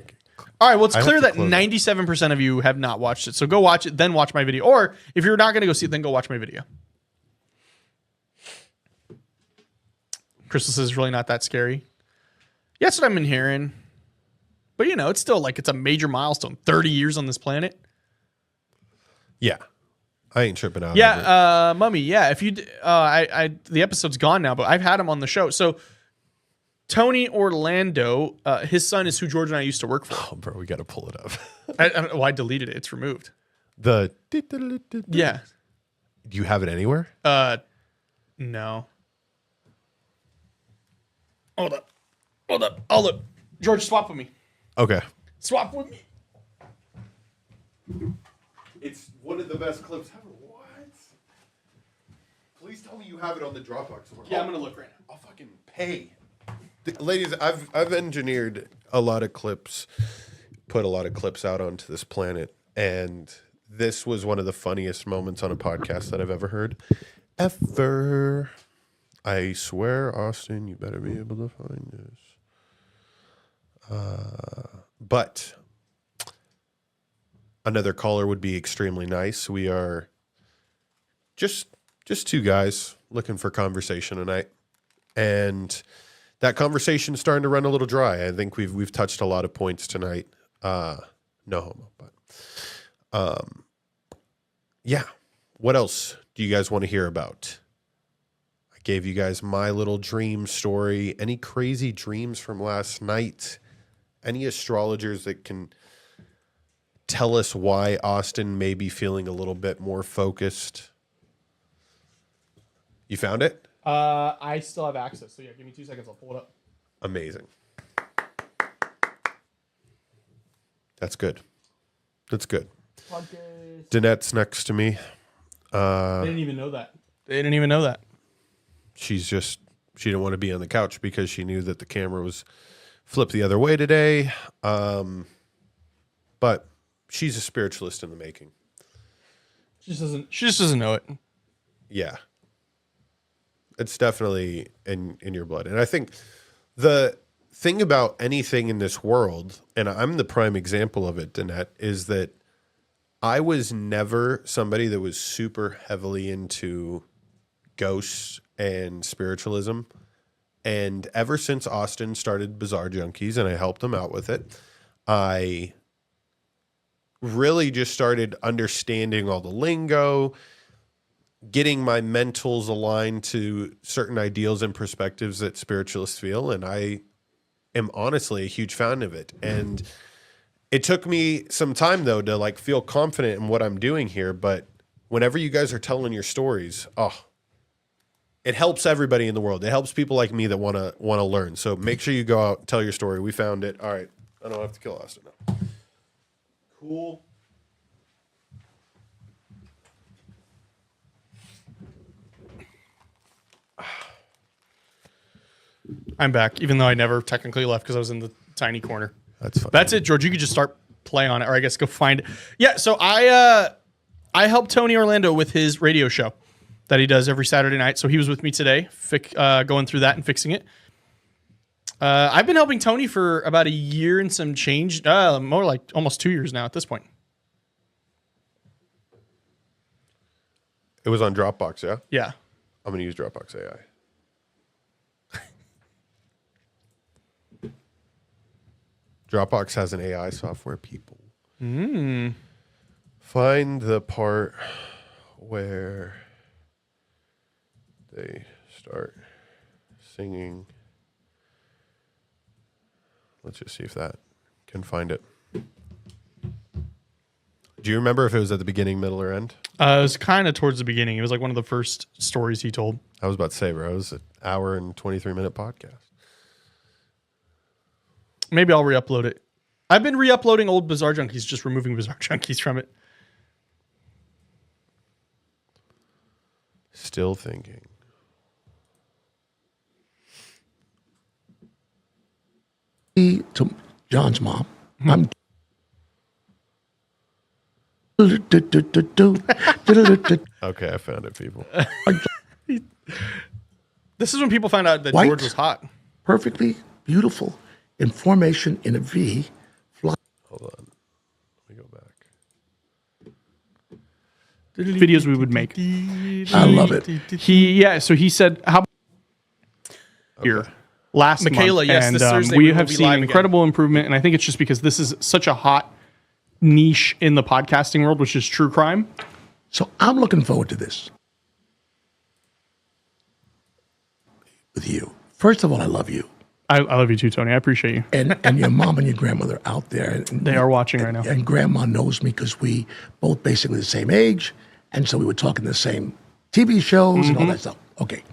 All right, well, it's clear that 97% of you have not watched it. So go watch it, then watch my video. Or if you're not going to go see it, then go watch my video. Crystal says it's really not that scary. Yeah, that's what I've been hearing. But, you know, it's still like it's a major milestone. 30 years on this planet. Yeah. I ain't tripping out. Yeah, Mummy, yeah. If you, the episode's gone now, but I've had him on the show. So Tony Orlando, his son is who George and I used to work for. Oh, bro, we got to pull it up. I don't know why I deleted it. It's removed. Yeah. Do you have it anywhere? No. Hold up. George, swap with me. Okay. Swap with me. It's one of the best clips ever. What? Please tell me you have it on the Dropbox. Yeah, I'm going to look right now. I'll fucking pay. Ladies, I've engineered a lot of clips, put a lot of clips out onto this planet, and this was one of the funniest moments on a podcast that I've ever heard. Ever. I swear, Austin, you better be able to find this. But another caller would be extremely nice. We are just 2 guys looking for conversation tonight, and that conversation is starting to run a little dry. I think we've touched a lot of points tonight. No homo, but yeah. What else do you guys want to hear about? I Gave you guys my little dream story. Any crazy dreams from last night? Any astrologers that can tell us why Austin may be feeling a little bit more focused? You found it? I still have access. So yeah, give me 2 seconds. I'll pull it up. Amazing. That's good. That's good. Podcast. Danette's next to me. They didn't even know that. They didn't even know that. She didn't want to be on the couch because she knew that the camera was flipped the other way today. But she's a spiritualist in the making. She just doesn't know it. Yeah. It's definitely in your blood. And I think the thing about anything in this world, and I'm the prime example of it, Danette, is that I was never somebody that was super heavily into ghosts and spiritualism. And ever since Austin started Bizarre Junkies and I helped him out with it, I really just started understanding all the lingo, getting my mentals aligned to certain ideals and perspectives that spiritualists feel. And I am honestly a huge fan of it. And it took me some time though to like feel confident in what I'm doing here. But whenever you guys are telling your stories, it helps everybody in the world. It helps people like me that want to learn. So make sure you go out and tell your story. We found it. All right. I don't have to kill Austin now. Cool. I'm back, even though I never technically left because I was in the tiny corner. That's fine. That's it, George. You could just start play on it, or I guess go find it. Yeah, so I helped Tony Orlando with his radio show that he does every Saturday night. So he was with me today, going through that and fixing it. I've been helping Tony for about a year and some change, more like almost 2 years now at this point. It was on Dropbox, yeah? Yeah. I'm going to use Dropbox AI. Dropbox has an AI software, people. Find the part where they start singing. Let's just see if that can find it. Do you remember if it was at the beginning, middle, or end? It was kind of towards the beginning. It was like one of the first stories he told. I was about to say, bro, it was an hour and 23-minute podcast. Maybe I'll re-upload it. I've been re-uploading old Bizarre Junkies, just removing Bizarre Junkies from it. Still thinking. To John's mom, I'm Okay, I found it, people. This is when people found out that White. George was hot. perfectly beautiful in formation in a V. Hold on. Let me go back. Videos we would make. I love it. So he said, how here last Michaela, month, yes, and this Thursday we we will have be seen live again. incredible improvement, and I think it's just because this is such a hot niche in the podcasting world, which is true crime. So I'm looking forward to this with you. First of all, I love you. I love you too, Tony. I appreciate you. And your mom and your grandmother out there. And, They are watching right now. And grandma knows me because we both basically the same age. And so we were talking the same TV shows and all that stuff. Okay.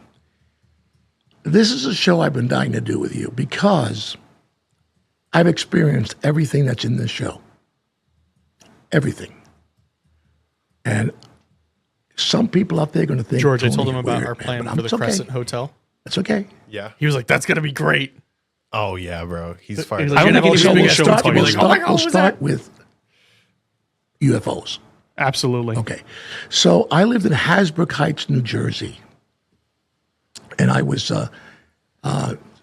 This is a show I've been dying to do with you because I've experienced everything that's in this show. Everything. And some people out there are going to think, George, I Tony, told him you're about weird, our man, plan but for the it's okay. Crescent Hotel. It's okay. Yeah. He was like, "That's gonna be great." Oh, yeah, bro. He's He fired. was up. like, I don't "You're think not any gonna show do will a start- show we'll until you're like, oh my God, we'll what was that?" start with UFOs. Absolutely. Okay. So I lived in Hasbrook Heights, New Jersey. And I was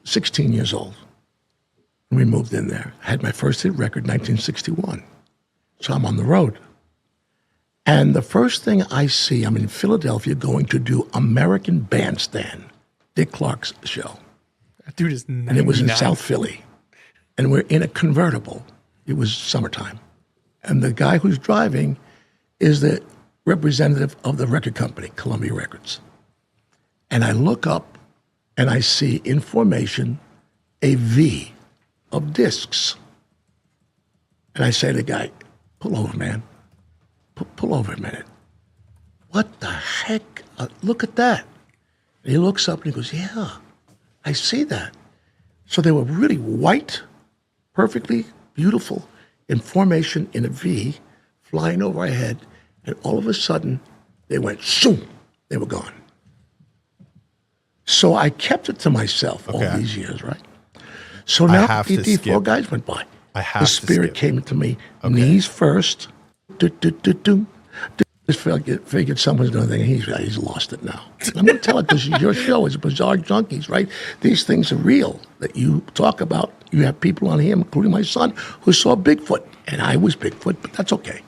16 years old when we moved in there. I had my first hit record, 1961. So I'm on the road. And the first thing I see, I'm in Philadelphia going to do American Bandstand, Dick Clark's show. That dude is 99. And it was in South Philly. And we're in a convertible. It was summertime. And the guy who's driving is the representative of the record company, Columbia Records. And I look up and I see in formation a V of discs. And I say to the guy, pull over, man. Pull over a minute. What the heck? Look at that. And he looks up and he goes, yeah, I see that. So they were really white, perfectly beautiful, in formation in a V, flying over our head. And all of a sudden, they went, shoom, they were gone. So I kept it to myself all these years, right? So now the 4 guys went by. The spirit came to me, knees first. Just figured someone's going to think he's lost it now. I'm going to tell it because your show is Bizarre Junkies, right? These things are real that you talk about. You have people on here, including my son, who saw Bigfoot. And I was Bigfoot, but that's okay.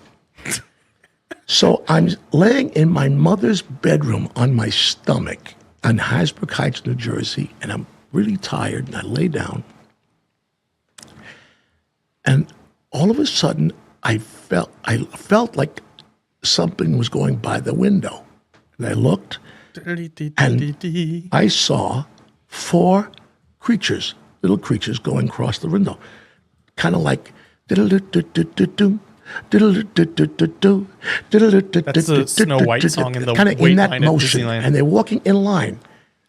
So I'm laying in my mother's bedroom on my stomach on Hasbrook Heights, New Jersey, and I'm really tired, and I lay down. And all of a sudden, I felt like something was going by the window. And I looked, and I saw 4 creatures, little creatures going across the window, kind of like That's the Snow White song in the kind of in that motion, and they're walking in line.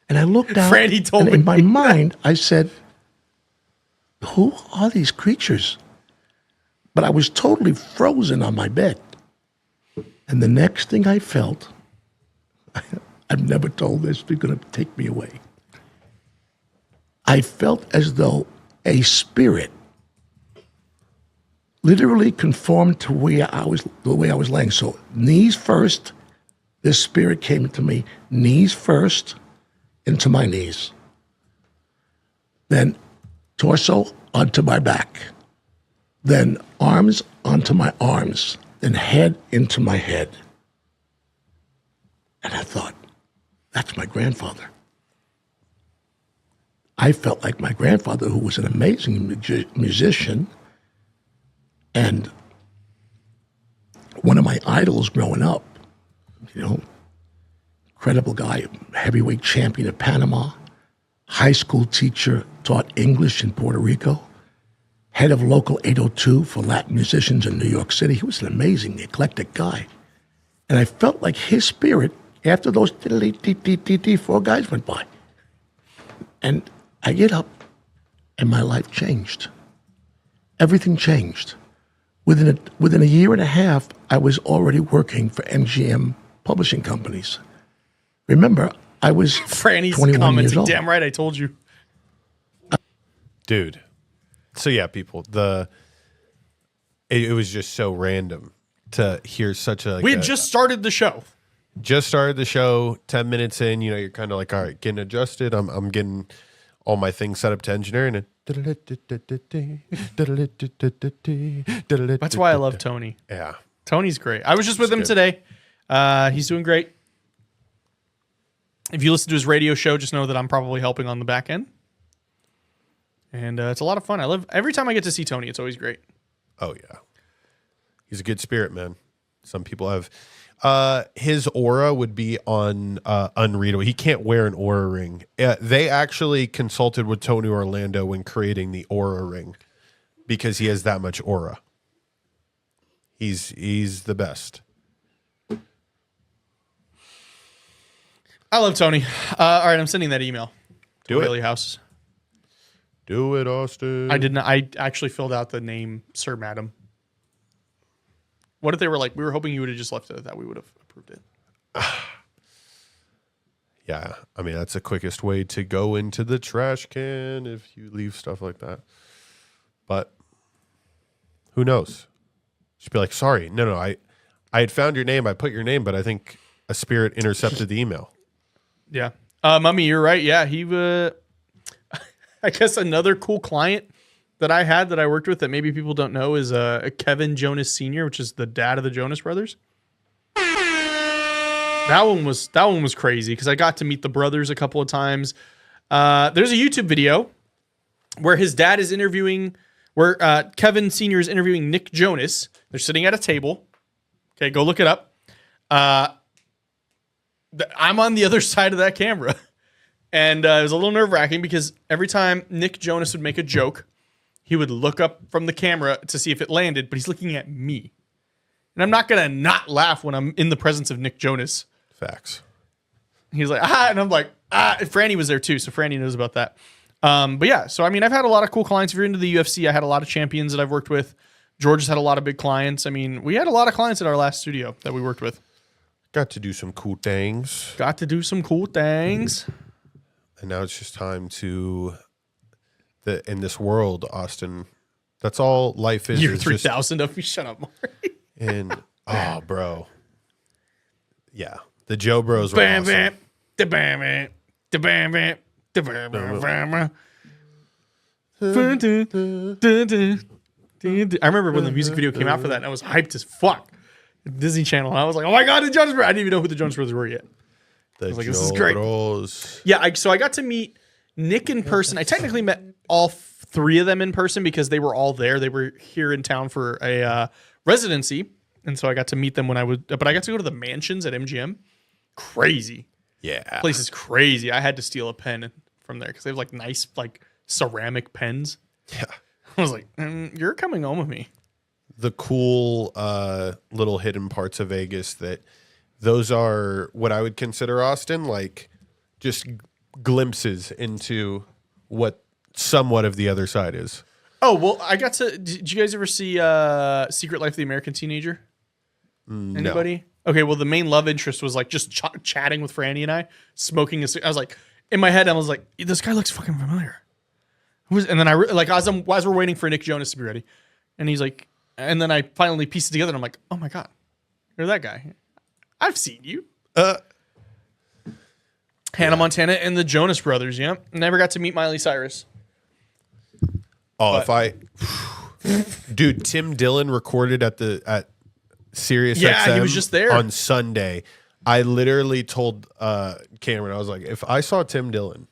And I looked down, Franny told and me. in my mind, I said, who are these creatures? But I was totally frozen on my bed. And the next thing I felt, I've never told this, they're going to take me away. I felt as though a spirit literally conformed to the way I was laying. So knees first, this spirit came to me, knees first, into my knees. Then torso onto my back. Then arms onto my arms. Then head into my head. And I thought, that's my grandfather. I felt like my grandfather, who was an amazing musician, and one of my idols growing up, incredible guy, heavyweight champion of Panama, high school teacher, taught English in Puerto Rico, head of Local 802 for Latin musicians in New York City. He was an amazing, eclectic guy. And I felt like his spirit, after those 4 guys went by. And I get up, and my life changed. Everything changed. Within a year and a half, I was already working for MGM publishing companies. Remember, I was Franny's 21 comments. years old. Damn right, I told you. Dude. So yeah, people, it was just so random to hear such a. We had just started the show. Just started the show. 10 minutes in, you're kind of like, all right, getting adjusted. I'm getting all my things set up to engineering. And That's why I love Tony. Yeah, Tony's great. I was just with him today. He's doing great. If you listen to his radio show, just know that I'm probably helping on the back end. And it's a lot of fun. Every time I get to see Tony, it's always great. Oh yeah, he's a good spirit, man. Some people have his aura would be on unreadable. He can't wear an aura ring. They actually consulted with Tony Orlando when creating the aura ring because he has that much aura. He's the best. I love Tony. All right, I'm sending that email to Do it. Whaley House. Do it, Austin. I did not. I actually filled out the name Sir Madam. What if they were like, we were hoping you would have just left it at that, we would have approved it. Yeah, I mean, that's the quickest way to go into the trash can if you leave stuff like that. But who knows? Just be like, sorry. No, I had found your name. I put your name, but I think a spirit intercepted the email. Yeah. Mummy, you're right. Yeah, he I guess another cool client that I had that I worked with that maybe people don't know is Kevin Jonas Sr., which is the dad of the Jonas Brothers. That one was crazy because I got to meet the brothers a couple of times. There's a YouTube video where his dad is interviewing, where Kevin Sr. is interviewing Nick Jonas. They're sitting at a table. Okay, go look it up. I'm on the other side of that camera. And it was a little nerve-wracking because every time Nick Jonas would make a joke, he would look up from the camera to see if it landed, but he's looking at me. And I'm not going to not laugh when I'm in the presence of Nick Jonas. Facts. He's like, and I'm like, Franny was there too, so Franny knows about that. But yeah, so I mean, I've had a lot of cool clients. If you're into the UFC, I had a lot of champions that I've worked with. George has had a lot of big clients. I mean, we had a lot of clients at our last studio that we worked with. Got to do some cool things. Got to do some cool things. And now it's just time to, in this world, Austin, that's all life is. Year is 3000 of me. Shut up, Maury. And, bro. Yeah. The Joe Bros were Bam, awesome. bam, da bam, bam, da bam, bam, da bam, bam, bam. I remember when the music video came out for that, and I was hyped as fuck. Disney Channel. And I was like, oh my God, the Jonas Brothers. I didn't even know who the Jonas Brothers were yet. The was like, Joe this is great. Bros. Yeah, so I got to meet Nick in person. I technically met all three of them in person because they were all there. They were here in town for a residency. And so I got to meet them when I would, but I got to go to the mansions at MGM. Crazy. Yeah. Place is crazy. I had to steal a pen from there because they have like nice, like ceramic pens. Yeah. I was like, you're coming home with me. The cool little hidden parts of Vegas that those are what I would consider, Austin, like just glimpses into what somewhat of the other side is. Oh, well, I got to, did you guys ever see Secret Life of the American Teenager? Anybody? No. Okay, well, the main love interest was like just chatting with Franny and I, smoking. I was like, in my head, I was like, this guy looks fucking familiar. And then as we're waiting for Nick Jonas to be ready, and he's like, and then I finally pieced it together, and I'm like, oh my God, you're that guy. I've seen you. Hannah Montana and the Jonas Brothers. Yeah, never got to meet Miley Cyrus. Oh, dude, Tim Dillon recorded at Sirius XM. He was just there on Sunday. I literally told Cameron, I was like, if I saw Tim Dillon,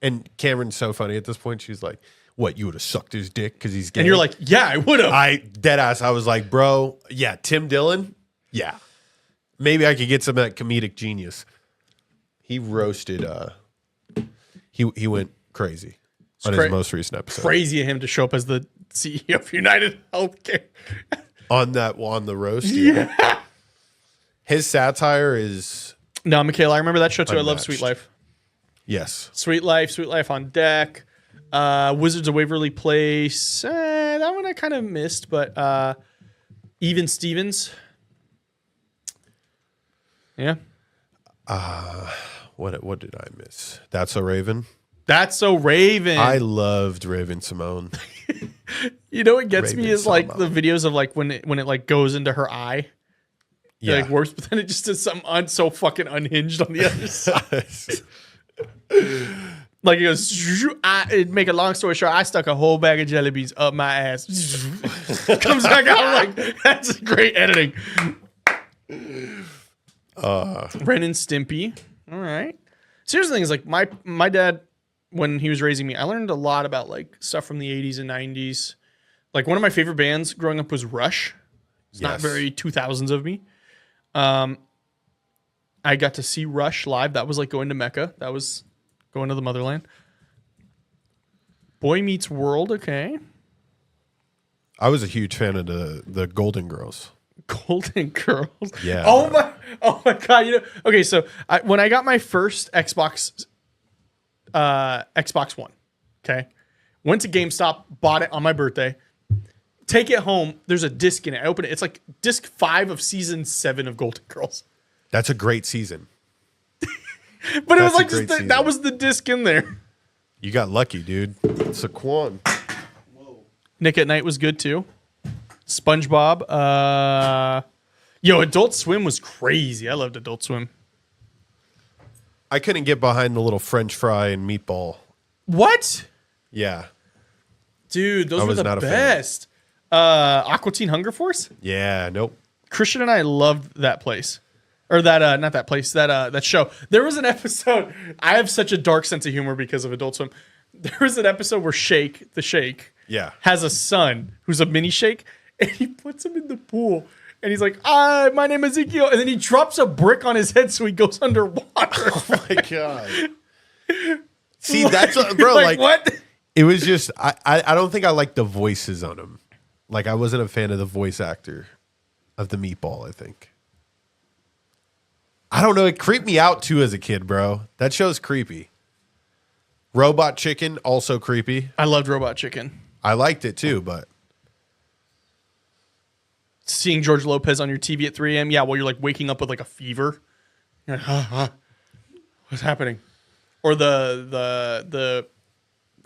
and Cameron's so funny at this point, she's like, what, you would have sucked his dick because he's gay? And you're like, yeah, I would have. I was like, bro, yeah, Tim Dillon, yeah. Maybe I could get some of that comedic genius. He roasted, he went crazy on his most recent episode. Crazy of him to show up as the CEO of United Healthcare. on the roast, yeah. His satire is no, Michaela, I remember that show too. unmatched. I love Sweet Life. Yes. Sweet Life on Deck. Wizards of Waverly Place. That one I kind of missed, but Even Stevens. Yeah. What did I miss? That's a Raven. That's So Raven. I loved Raven Simone. You know what gets Raven me is like Simone. the videos of like when it like goes into her eye. Yeah. It like works, but then it just does something so fucking unhinged on the other side. Like it goes, make a long story short, I stuck a whole bag of jelly beans up my ass. Comes back out like, that's great editing. Ren and Stimpy. All right. So here's the thing is like my dad, when he was raising me, I learned a lot about like stuff from the 80s and 90s. Like one of my favorite bands growing up was Rush. It's not very 2000s of me. I got to see Rush live. That was like going to Mecca. That was going to the motherland. Boy Meets World. Okay. I was a huge fan of the Golden Girls. Golden Girls. Yeah. Oh my God. You know. Okay. So when I got my first Xbox One, okay, went to GameStop, bought it on my birthday. Take it home. There's a disc in it. I open it. It's like disc 5 of season 7 of Golden Girls. That's a great season. But it was like that was the disc in there. You got lucky, dude. Saquon. Nick at Night was good too. SpongeBob. Adult Swim was crazy. I loved Adult Swim. I couldn't get behind the little French fry and meatball. What? Yeah. Dude, those were the not a fan. best. Aqua Teen Hunger Force? Yeah, nope. Christian and I loved that place. Or that not that place, that show. There was an episode. I have such a dark sense of humor because of Adult Swim. There was an episode where Shake, the Shake, Yeah. has a son who's a mini Shake, and he puts him in the pool. And he's like, my name is Ezekiel. And then he drops a brick on his head so he goes underwater. Oh my God. See, that's bro. Like what? It was just I don't think I liked the voices on him. Like I wasn't a fan of the voice actor of the meatball. I think. I don't know. It creeped me out too as a kid, bro. That show's creepy. Robot Chicken also creepy. I loved Robot Chicken. I liked it too, but Seeing George Lopez on your TV at 3 a.m. Yeah, while you're like waking up with like a fever. You're like, what's happening? Or the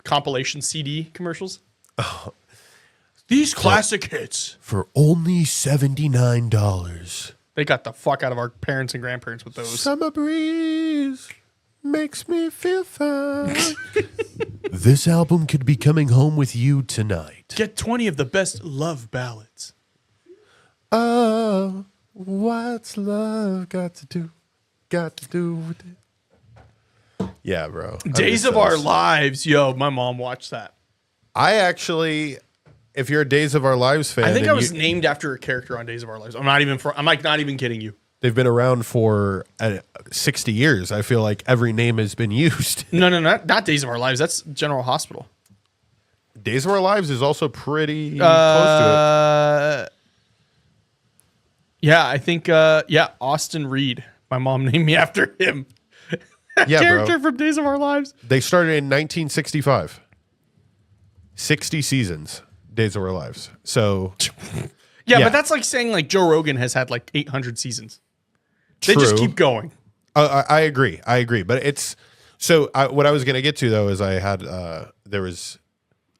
compilation CD commercials. Oh. These classic hits for only $79. They got the fuck out of our parents and grandparents with those. Summer breeze makes me feel fine. This album could be coming home with you tonight. Get 20 of the best love ballads. Oh, what's love got to do with it? Yeah, bro. Days of Our Lives. Yo, my mom watched that. I actually, if you're a Days of Our Lives fan, I think I was named after a character on Days of Our Lives. I'm not even kidding you. They've been around for 60 years. I feel like every name has been used. No, not Days of Our Lives. That's General Hospital. Days of Our Lives is also pretty close to it. Yeah, I think, Austin Reed. My mom named me after him. Yeah, character bro. from Days of Our Lives. They started in 1965. 60 seasons, Days of Our Lives. So, yeah, but that's like saying like Joe Rogan has had like 800 seasons. They True. just keep going. I agree. But it's so. What I was going to get to though is I had there was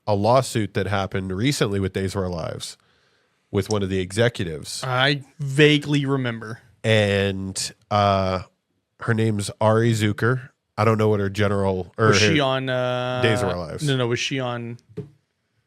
a lawsuit that happened recently with Days of Our Lives with one of the executives. I vaguely remember. And her name's Ari Zucker. I don't know what her general or was she on Days of Our Lives. No, was she on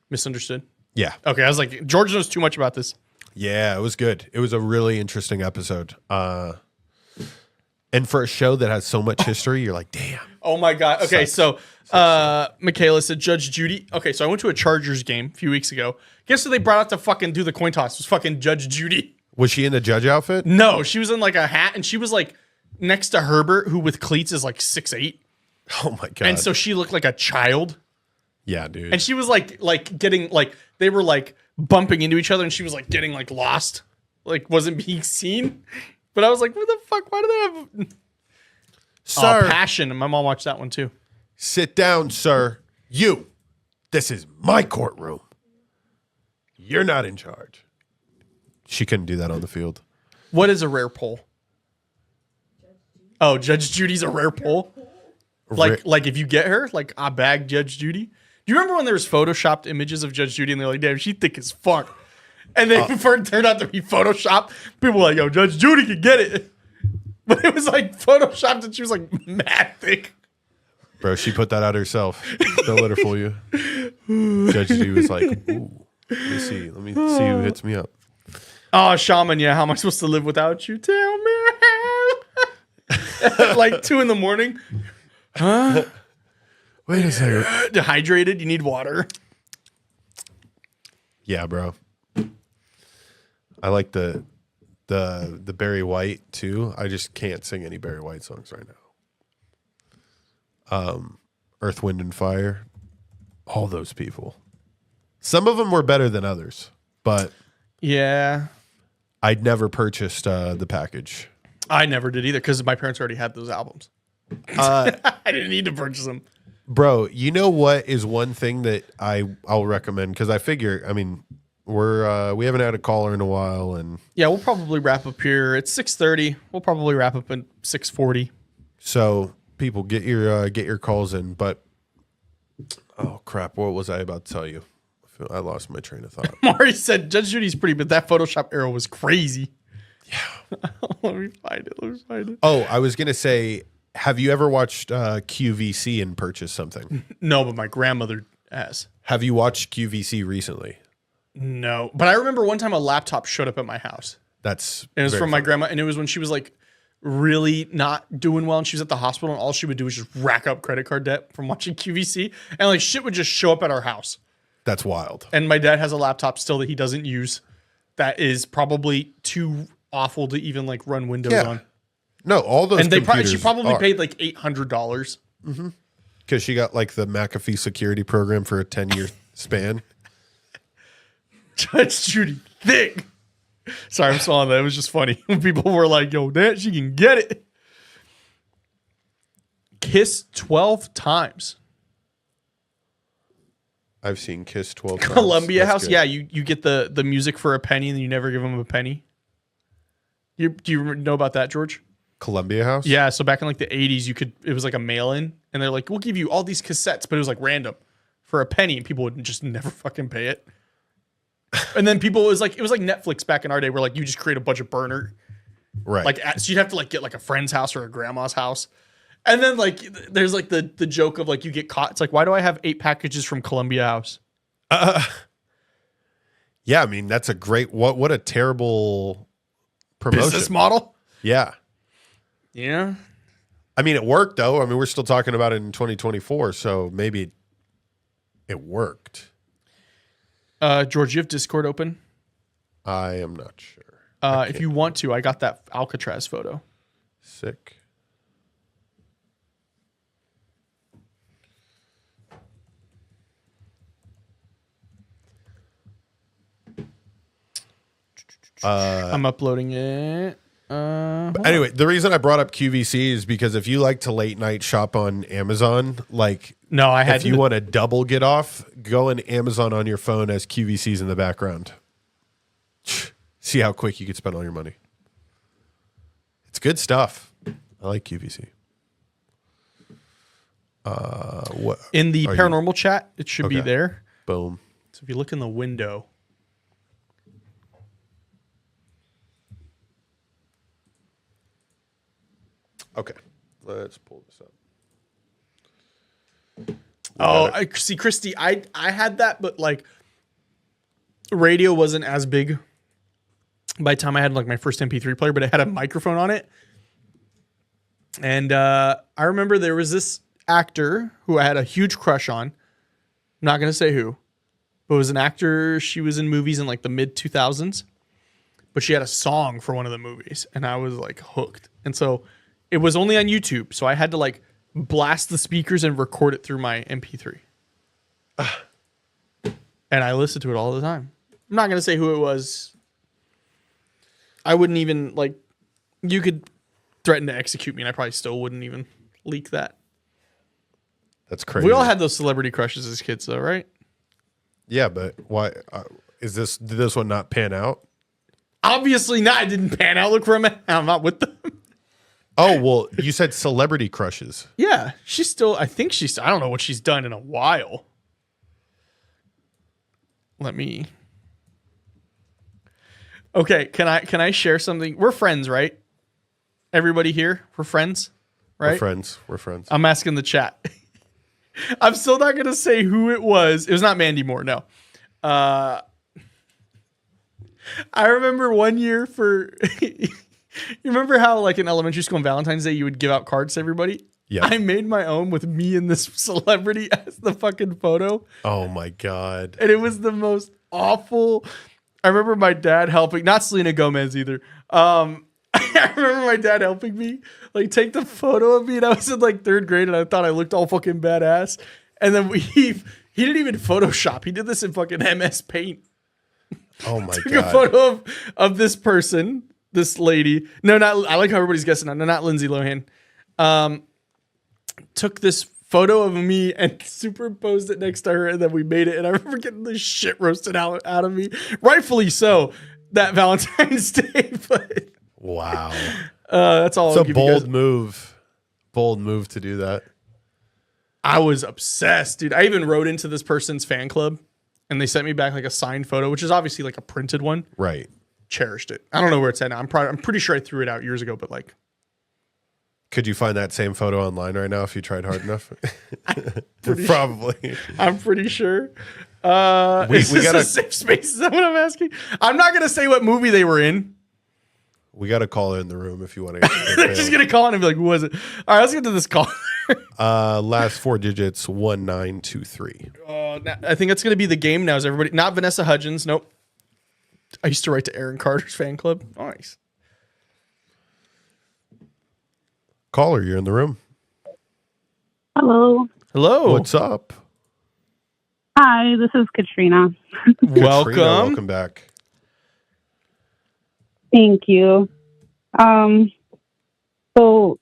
Misunderstood? Yeah. Okay, I was like, George knows too much about this. Yeah, it was good. It was a really interesting episode. And for a show that has so much history, you're like, damn. Oh my God. Okay, so Michaela said Judge Judy. Okay, so I went to a Chargers game a few weeks ago. Guess who they brought out to fucking do the coin toss? It was fucking Judge Judy. Was she in the judge outfit? No, she was in like a hat, and she was like next to Herbert, who with cleats is like 6'8". Oh my God. And so she looked like a child. Yeah, dude. And she was like getting like they were like bumping into each other, and she was like getting like lost, like wasn't being seen. But I was like, what the fuck? Why do they have Sir, Passion? And my mom watched that one too. sit down, sir. You. This is my courtroom. You're not in charge. She couldn't do that on the field. What is a rare poll? Oh, Judge Judy's a rare poll? Like if you get her, like I bag Judge Judy. Do you remember when there was photoshopped images of Judge Judy and they're like, damn, she thick as fuck. And then before it turned out to be photoshopped, people were like, yo, Judge Judy can get it. But it was like photoshopped and she was like mad thick. Bro, she put that out herself. Don't let her fool you. Judge Judy was like, ooh, let me see who hits me up. Oh, Shaman, yeah, how am I supposed to live without you? Tell me how. Like 2 a.m. Huh? Wait a second. Dehydrated, you need water. Yeah, bro. I like the Barry White too. I just can't sing any Barry White songs right now. Earth, Wind, and Fire. All those people. Some of them were better than others, but Yeah. I'd never purchased the package. I never did either because my parents already had those albums. I didn't need to purchase them. Bro, you know what is one thing that I'll recommend? Because I figure, I mean, we haven't had a caller in a while, and Yeah, we'll probably wrap up here at 6:30. We'll probably wrap up at 6:40. so people get your calls in. But oh crap, what was I about to tell you? I lost my train of thought. Mari said Judge Judy's pretty, but that Photoshop arrow was crazy. Yeah. Let me find it. Oh, I was gonna say, have you ever watched QVC and purchased something? No, but my grandmother has. Have you watched QVC recently? No, but I remember one time a laptop showed up at my house. That's And it was very from my funny. grandma, and it was when she was like really not doing well, and she was at the hospital, and all she would do was just rack up credit card debt from watching QVC, and like shit would just show up at our house. That's wild. And my dad has a laptop still that he doesn't use, that is probably too awful to even like run Windows Yeah. on. No, all those And computers she probably are. paid like $800. Because she got like the McAfee security program for a 10-year span. Judge Judy thick. Sorry, I'm swallowing that. It was just funny when people were like, "Yo, that she can get it." Kiss 12 times. I've seen Kiss 12 times. Columbia That's House. good. Yeah, you get the music for a penny and you never give them a penny. Do you know about that, George? Columbia House? Yeah, so back in like the 80s, it was like a mail-in, and they're like, we'll give you all these cassettes, but it was like random for a penny, and people would just never fucking pay it. And then it was like Netflix back in our day, where like you just create a bunch of burner, Right. like so you'd have to like get like a friend's house or a grandma's house, and then like there's like the joke of like you get caught. It's like, why do I have 8 packages from Columbia House? Yeah, I mean, that's a great, what a terrible promotion. Business model. Yeah. Yeah. I mean, it worked though. I mean, we're still talking about it in 2024, so maybe it worked. George, you have Discord open? I am not sure. If you want to, I got that Alcatraz photo. Sick. I'm uploading it. Anyway, the reason I brought up QVC is because if you like to late night shop on Amazon, like No, I had if you want to double get off, go on Amazon on your phone as QVC's in the background. See how quick you could spend all your money. It's good stuff. I like QVC. What in the are you- paranormal chat. It should be Okay. there. Boom. So if you look in the window, Okay, let's pull this up. I see, Christy. I had that, but like radio wasn't as big by the time I had like my first MP3 player, but it had a microphone on it. And I remember there was this actor who I had a huge crush on. I'm not gonna say who, but it was an actor. She was in movies in like the mid 2000s, but she had a song for one of the movies, and I was like hooked. And so it was only on YouTube, so I had to like blast the speakers and record it through my MP3. And I listened to it all the time. I'm not gonna say who it was. I wouldn't even like. You could threaten to execute me, and I probably still wouldn't even leak that. That's crazy. We all had those celebrity crushes as kids, though, right? Yeah, but why did this one not pan out? Obviously not. It didn't pan out. Look where I'm at. I'm not with them. Oh, well, you said celebrity crushes. Yeah, she's still. I think she's. I don't know what she's done in a while. Let me. Okay, can I share something? We're friends, right? Everybody here, we're friends, right? We're friends. I'm asking the chat. I'm still not gonna say who it was. It was not Mandy Moore. No. I remember one year for. You remember how, like, in elementary school on Valentine's Day, you would give out cards to everybody? Yeah. I made my own with me and this celebrity as the fucking photo. Oh my God. And it was the most awful. I remember my dad helping, not Selena Gomez either. I remember my dad helping me, like, take the photo of me. And I was in, like, 3rd grade, and I thought I looked all fucking badass. And then he didn't even Photoshop. He did this in fucking MS Paint. Oh my Took a God. photo of this person. This lady, no, not. I like how everybody's guessing. No, not Lindsay Lohan. Took this photo of me and superimposed it next to her, and then we made it. And I remember getting the shit roasted out of me, rightfully so, that Valentine's Day. But Wow. that's all. It's I'll a give you guys. bold move to do that. I was obsessed, dude. I even wrote into this person's fan club, and they sent me back like a signed photo, which is obviously like a printed one. Right. Cherished it. I don't know where it's at now. I'm pretty sure I threw it out years ago, but like, Could you find that same photo online right now if you tried hard enough? Probably. I'm pretty sure. We Is this gotta- a safe space? Is that what I'm asking? I'm not gonna say what movie they were in. We got a caller in the room if you want to. They're just gonna call in and be like, "Who was it?" All right, let's get to this call. Last 4 digits 1923. I think it's gonna be the game now. Is everybody not Vanessa Hudgens? Nope. I used to write to Aaron Carter's fan club. Nice. Caller, you're in the room. Hello. Hello. What's up? Hi, this is Katrina. Welcome. Katrina, welcome back. Thank you. So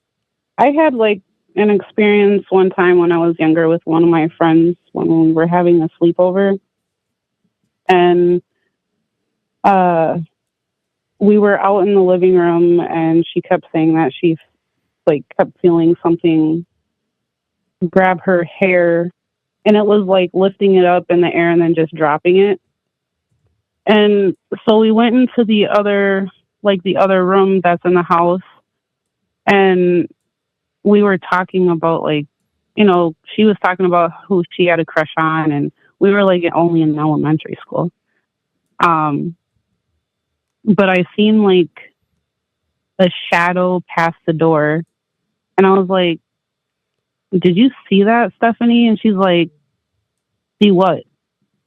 I had like an experience one time when I was younger with one of my friends when we were having a sleepover. And we were out in the living room and she kept saying that she like kept feeling something grab her hair, and it was like lifting it up in the air and then just dropping it. And so we went into the other room that's in the house, and we were talking about like, you know, she was talking about who she had a crush on, and we were like only in elementary school. But I seen like a shadow pass the door, and I was like, "Did you see that, Stephanie?" And she's like, "See what?"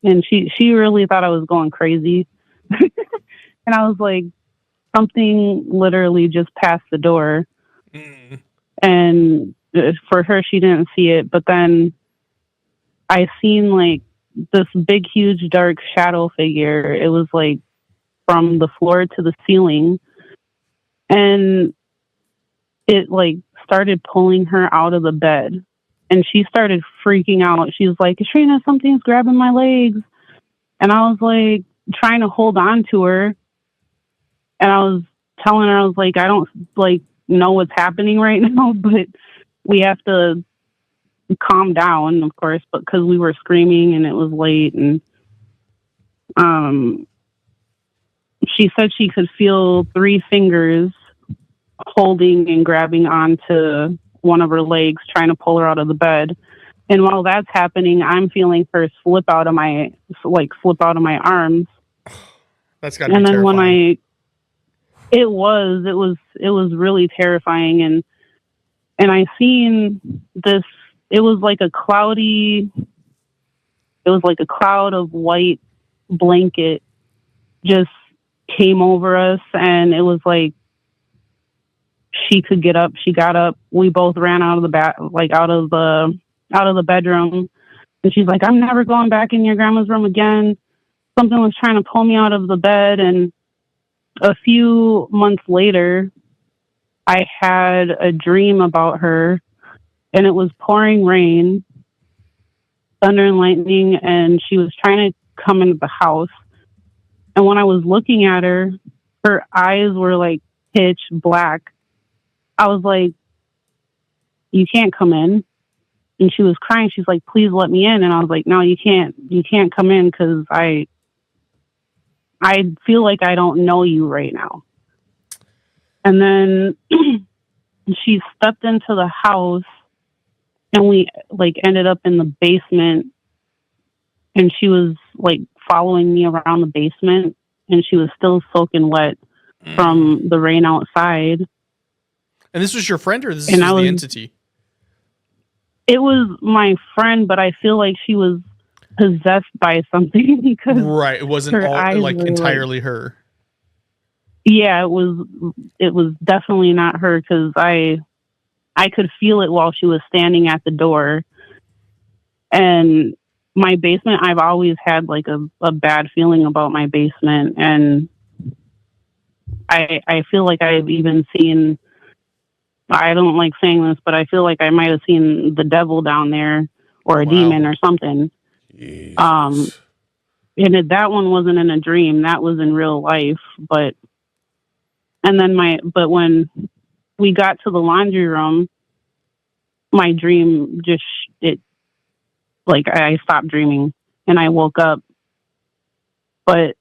And she really thought I was going crazy. And I was like, something literally just passed the door. Mm. And for her, she didn't see it. But then I seen like this big, huge, dark shadow figure. It was like from the floor to the ceiling. And it like started pulling her out of the bed. And she started freaking out. She was like, "Katrina, something's grabbing my legs." And I was like trying to hold on to her. And I was telling her, I was like, "I don't like know what's happening right now, but we have to calm down," of course, but because we were screaming and it was late. And she said she could feel 3 fingers holding and grabbing onto one of her legs, trying to pull her out of the bed. And while that's happening, I'm feeling her slip out of my arms. That's got to be And then terrifying. it was really terrifying. And I seen this, it was like a cloud of white blanket just came over us, and it was like she could get up. She got up. We both ran out of the bedroom. And she's like, "I'm never going back in your grandma's room again." Something was trying to pull me out of the bed. And a few months later, I had a dream about her, and it was pouring rain, thunder and lightning, and she was trying to come into the house. And when I was looking at her, her eyes were like pitch black. I was like, "You can't come in." And she was crying. She's like, "Please let me in." And I was like, "No, you can't come in because I feel like I don't know you right now." And then she stepped into the house, and we like ended up in the basement, and she was like following me around the basement, and she was still soaking wet from the rain outside. And this was your friend, or this And was the entity? It was my friend, but I feel like she was possessed by something because Right. It wasn't her all eyes like were, entirely her. Yeah, it was definitely not her, because I could feel it while she was standing at the door. And my basement, I've always had like a bad feeling about my basement, and I feel like I've even seen, I don't like saying this, but I feel like I might have seen the devil down there, or a demon or something. Jesus. And that one wasn't in a dream, that was in real life. But when we got to the laundry room, my dream I stopped dreaming and I woke up. But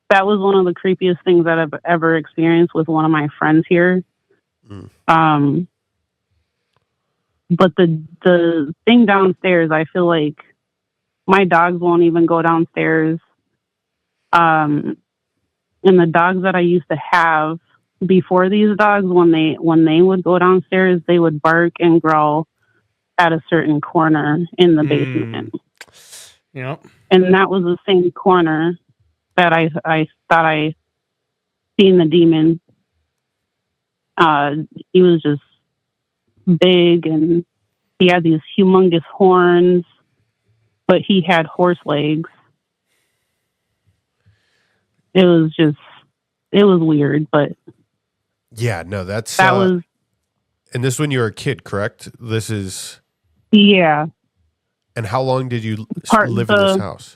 that was one of the creepiest things that I've ever experienced with one of my friends here. But the thing downstairs, I feel like my dogs won't even go downstairs. And the dogs that I used to have before these dogs, when they would go downstairs, they would bark and growl at a certain corner in the basement. Yeah. And that was the same corner that I thought I seen the demon. He was just big, and he had these humongous horns, but he had horse legs. It was weird, but Yeah, no, that's that was, and this when you were a kid, correct? This is yeah. And how long did you live in this house?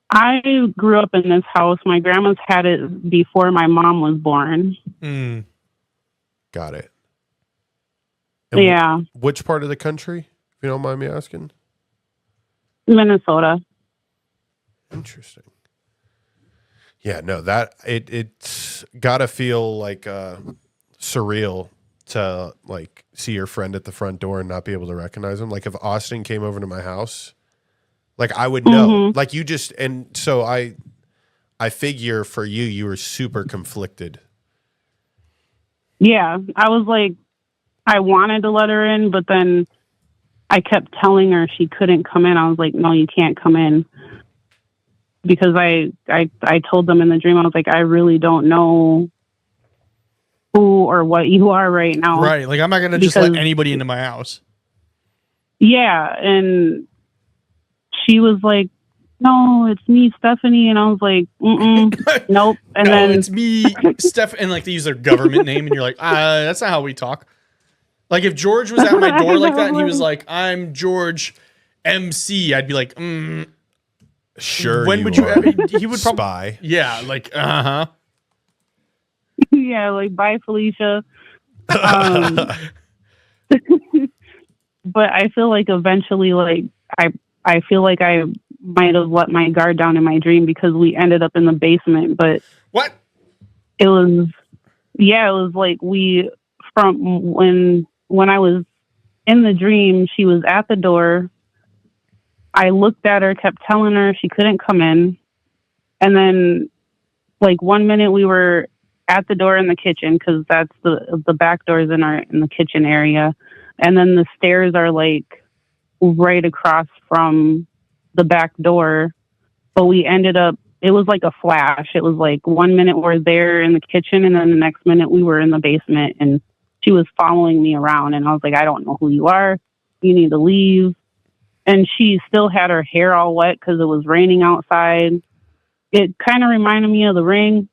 I grew up in this house. My grandma's had it before my mom was born. Mm. Got it. And yeah. Which part of the country, if you don't mind me asking? Minnesota. Interesting. Yeah, no, that it's gotta feel like surreal to like see your friend at the front door and not be able to recognize him. Like if Austin came over to my house, like I would know. Mm-hmm. Like you just, and so I figure for you were super conflicted. Yeah, I was like, I wanted to let her in, but then I kept telling her she couldn't come in. I was like, no, you can't come in. Because I told them in the dream, I was like, I really don't know who or what you are right now. Right. Like, I'm not going to just let anybody into my house. Yeah. And she was like, no, it's me, Stephanie. And I was like, nope. And no, then it's me, Steph. And like they use their government name. And you're like, that's not how we talk. Like if George was at my door like that and he was like, I'm George MC, I'd be like, Sure. When would you? He would probably. Spy. Yeah, like yeah, like bye, Felicia. But I feel like eventually, like I feel like I might have let my guard down in my dream because we ended up in the basement. But what? It was like from when I was in the dream, she was at the door. I looked at her, kept telling her she couldn't come in. And then like 1 minute we were at the door in the kitchen because that's the back doors in the kitchen area. And then the stairs are like right across from the back door. But we ended up, it was like a flash. It was like 1 minute we're there in the kitchen and then the next minute we were in the basement and she was following me around. And I was like, I don't know who you are. You need to leave. And she still had her hair all wet because it was raining outside. It kind of reminded me of The Ring,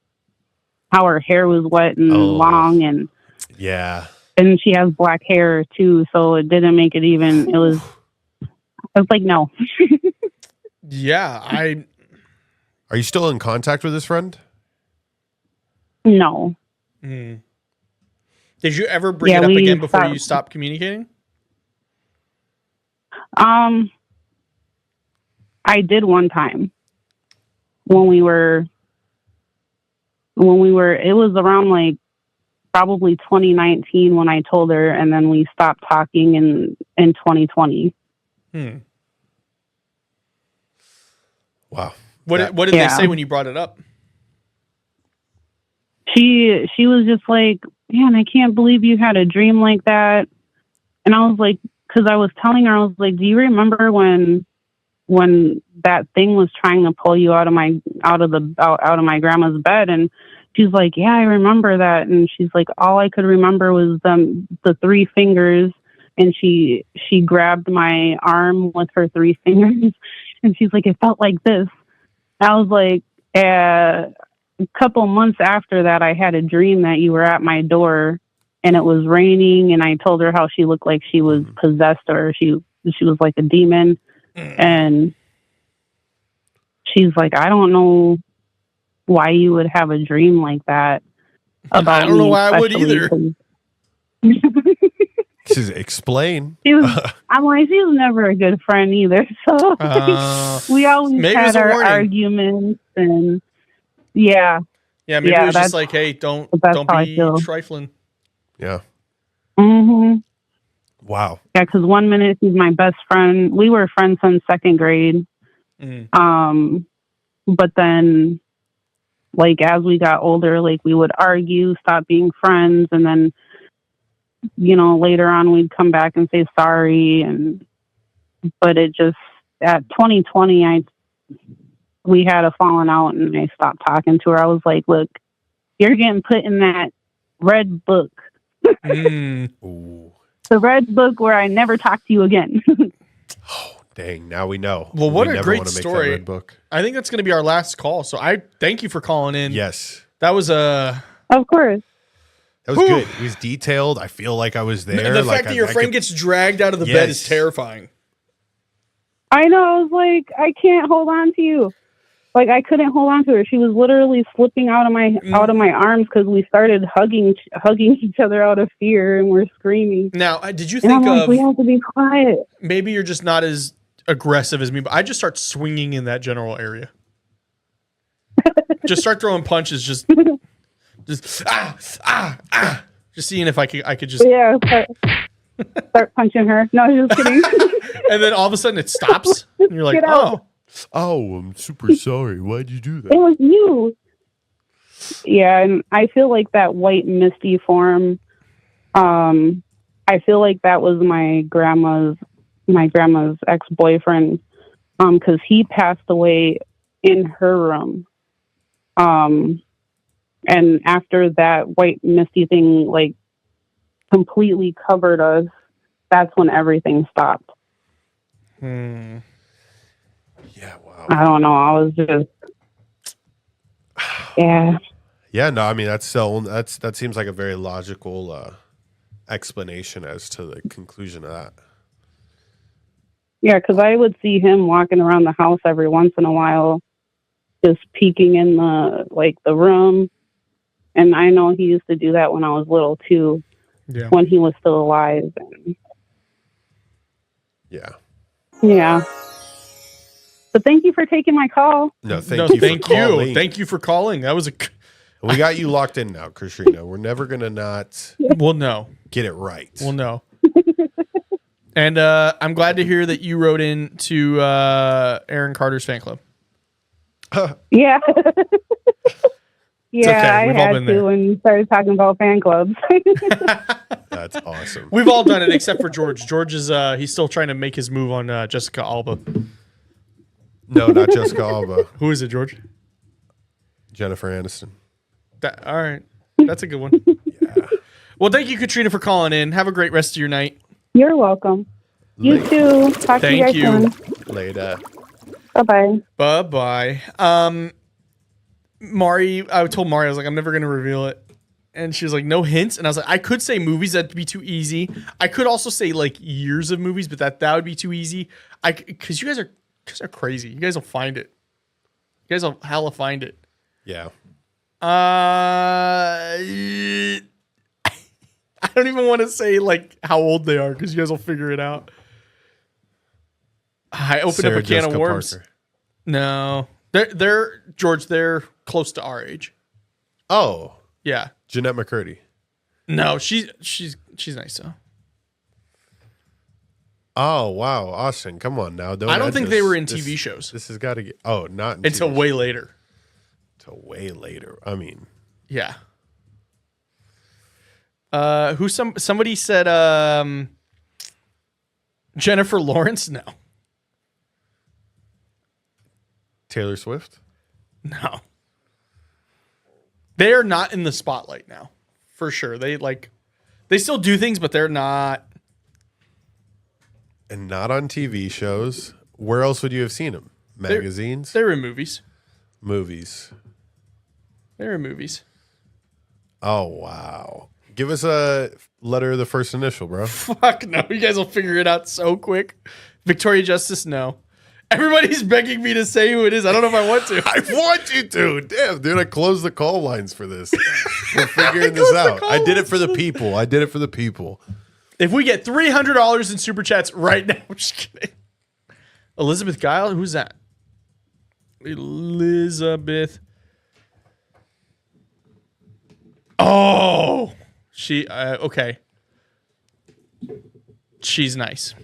how her hair was wet and long. And yeah. And she has black hair too, so it didn't make it even. I was like, no. Yeah, Are you still in contact with this friend? No. Did you ever bring it up again before you stopped communicating? I did one time when we were, it was around like probably 2019 when I told her, and then we stopped talking in 2020. Wow. What did they say when you brought it up? She was just like, man, I can't believe you had a dream like that. And I was like, because I was telling her, I was like, do you remember when that thing was trying to pull you out of my grandma's bed? And she's like, yeah, I remember that. And she's like, all I could remember was the three fingers. And she grabbed my arm with her three fingers. And she's like, it felt like this. I was like, a couple months after that, I had a dream that you were at my door and it was raining. And I told her how she looked like she was possessed or she was like a demon. And she's like, I don't know why you would have a dream like that about I don't know why I would especially either. Explain. I'm like, she was never a good friend either. So we always had our arguments and yeah. Yeah, maybe it was just like, hey, don't be trifling. Yeah. Mm-hmm. Wow. Yeah, because 1 minute he's my best friend. We were friends since second grade. But then, like, as we got older, like, we would argue, stop being friends, and then, you know, later on we'd come back and say sorry. But it just, at 2020, we had a falling out and I stopped talking to her. I was like, look, you're getting put in that red book. Ooh. The red book where I never talk to you again. Oh, dang. Now we know. Well, what we a never great wanna make story. that red book. I think that's going to be our last call. So I thank you for calling in. Yes. That was a. Of course. That was good. It was detailed. I feel like I was there. The like fact that your friend gets dragged out of the bed is Yes. terrifying. I know. I was like, I can't hold on to you. Like I couldn't hold on to her. She was literally slipping out of my arms because we started hugging each other out of fear and we're screaming. Now, did you And think I'm like, of we have to be quiet. maybe you're just not as aggressive as me, but I just start swinging in that general area. Just start throwing punches. Just just seeing if I could just. Yeah. Start punching her. No, just kidding. And then all of a sudden it stops, and you're like, Get out. Oh, I'm super sorry. Why'd you do It that? was you. Yeah, and I feel like that white misty form. I feel like that was my grandma's ex-boyfriend. Because he passed away in her room. And after that white misty thing, like completely covered us, that's when everything stopped. Yeah, wow. I don't know. I was just, yeah. Yeah, no, I mean that seems like a very logical explanation as to the conclusion of that. Yeah, because I would see him walking around the house every once in a while, just peeking in the room. And I know he used to do that when I was little too, when he was still alive. And, Yeah. yeah. But thank you for taking my call. No, thank you. Thank for calling. you. Thank you for calling. That was a. We got you locked in now, Katrina. We're never gonna not Well, no. get it right. Well, no. And I'm glad to hear that you wrote in to Aaron Carter's fan club. Yeah. okay. Yeah, I We've all had been to there. when you started talking about fan clubs. That's awesome. We've all done it except for George. George is he's still trying to make his move on Jessica Alba. No, not Jessica Alba. Who is it, George? Jennifer Aniston. All right. That's a good one. Yeah. Well, thank you, Katrina, for calling in. Have a great rest of your night. You're welcome. You too. Talk to you Thank guys you. soon. Later. Bye-bye. Bye-bye. I told Mari, I was like, I'm never going to reveal it. And she was like, no hints. And I was like, I could say movies. That'd be too easy. I could also say like years of movies, but that would be too easy. Because you guys are crazy. You guys will find it. You guys will hella find it. Yeah. I don't even want to say like how old they are because you guys will figure it out. I opened up a can of worms. Parker. No, they're George. They're close to our age. Oh, Yeah. Jeanette McCurdy. No, she's nice though. Oh, wow. Austin, come on now. I don't think they were in this- TV shows This has got to get... Oh, not in until TV way later. Until way later. I mean... Yeah. Somebody said Jennifer Lawrence? No. Taylor Swift? No. They are not in the spotlight now. For sure. They still do things, but they're not. And not on TV shows. Where else would you have seen them? Magazines? They're in movies. Movies. They're in movies. Oh, wow. Give us a letter of the first initial, bro. Fuck no. You guys will figure it out so quick. Victoria Justice, no. Everybody's begging me to say who it is. I don't know if I want to. I want you to. Damn, dude, I closed the call lines for this. We're figuring this out. I did it for the people. If we get $300 in super chats right now, I'm just kidding. Elizabeth Guile, who's that? Elizabeth. Oh, she okay. She's nice.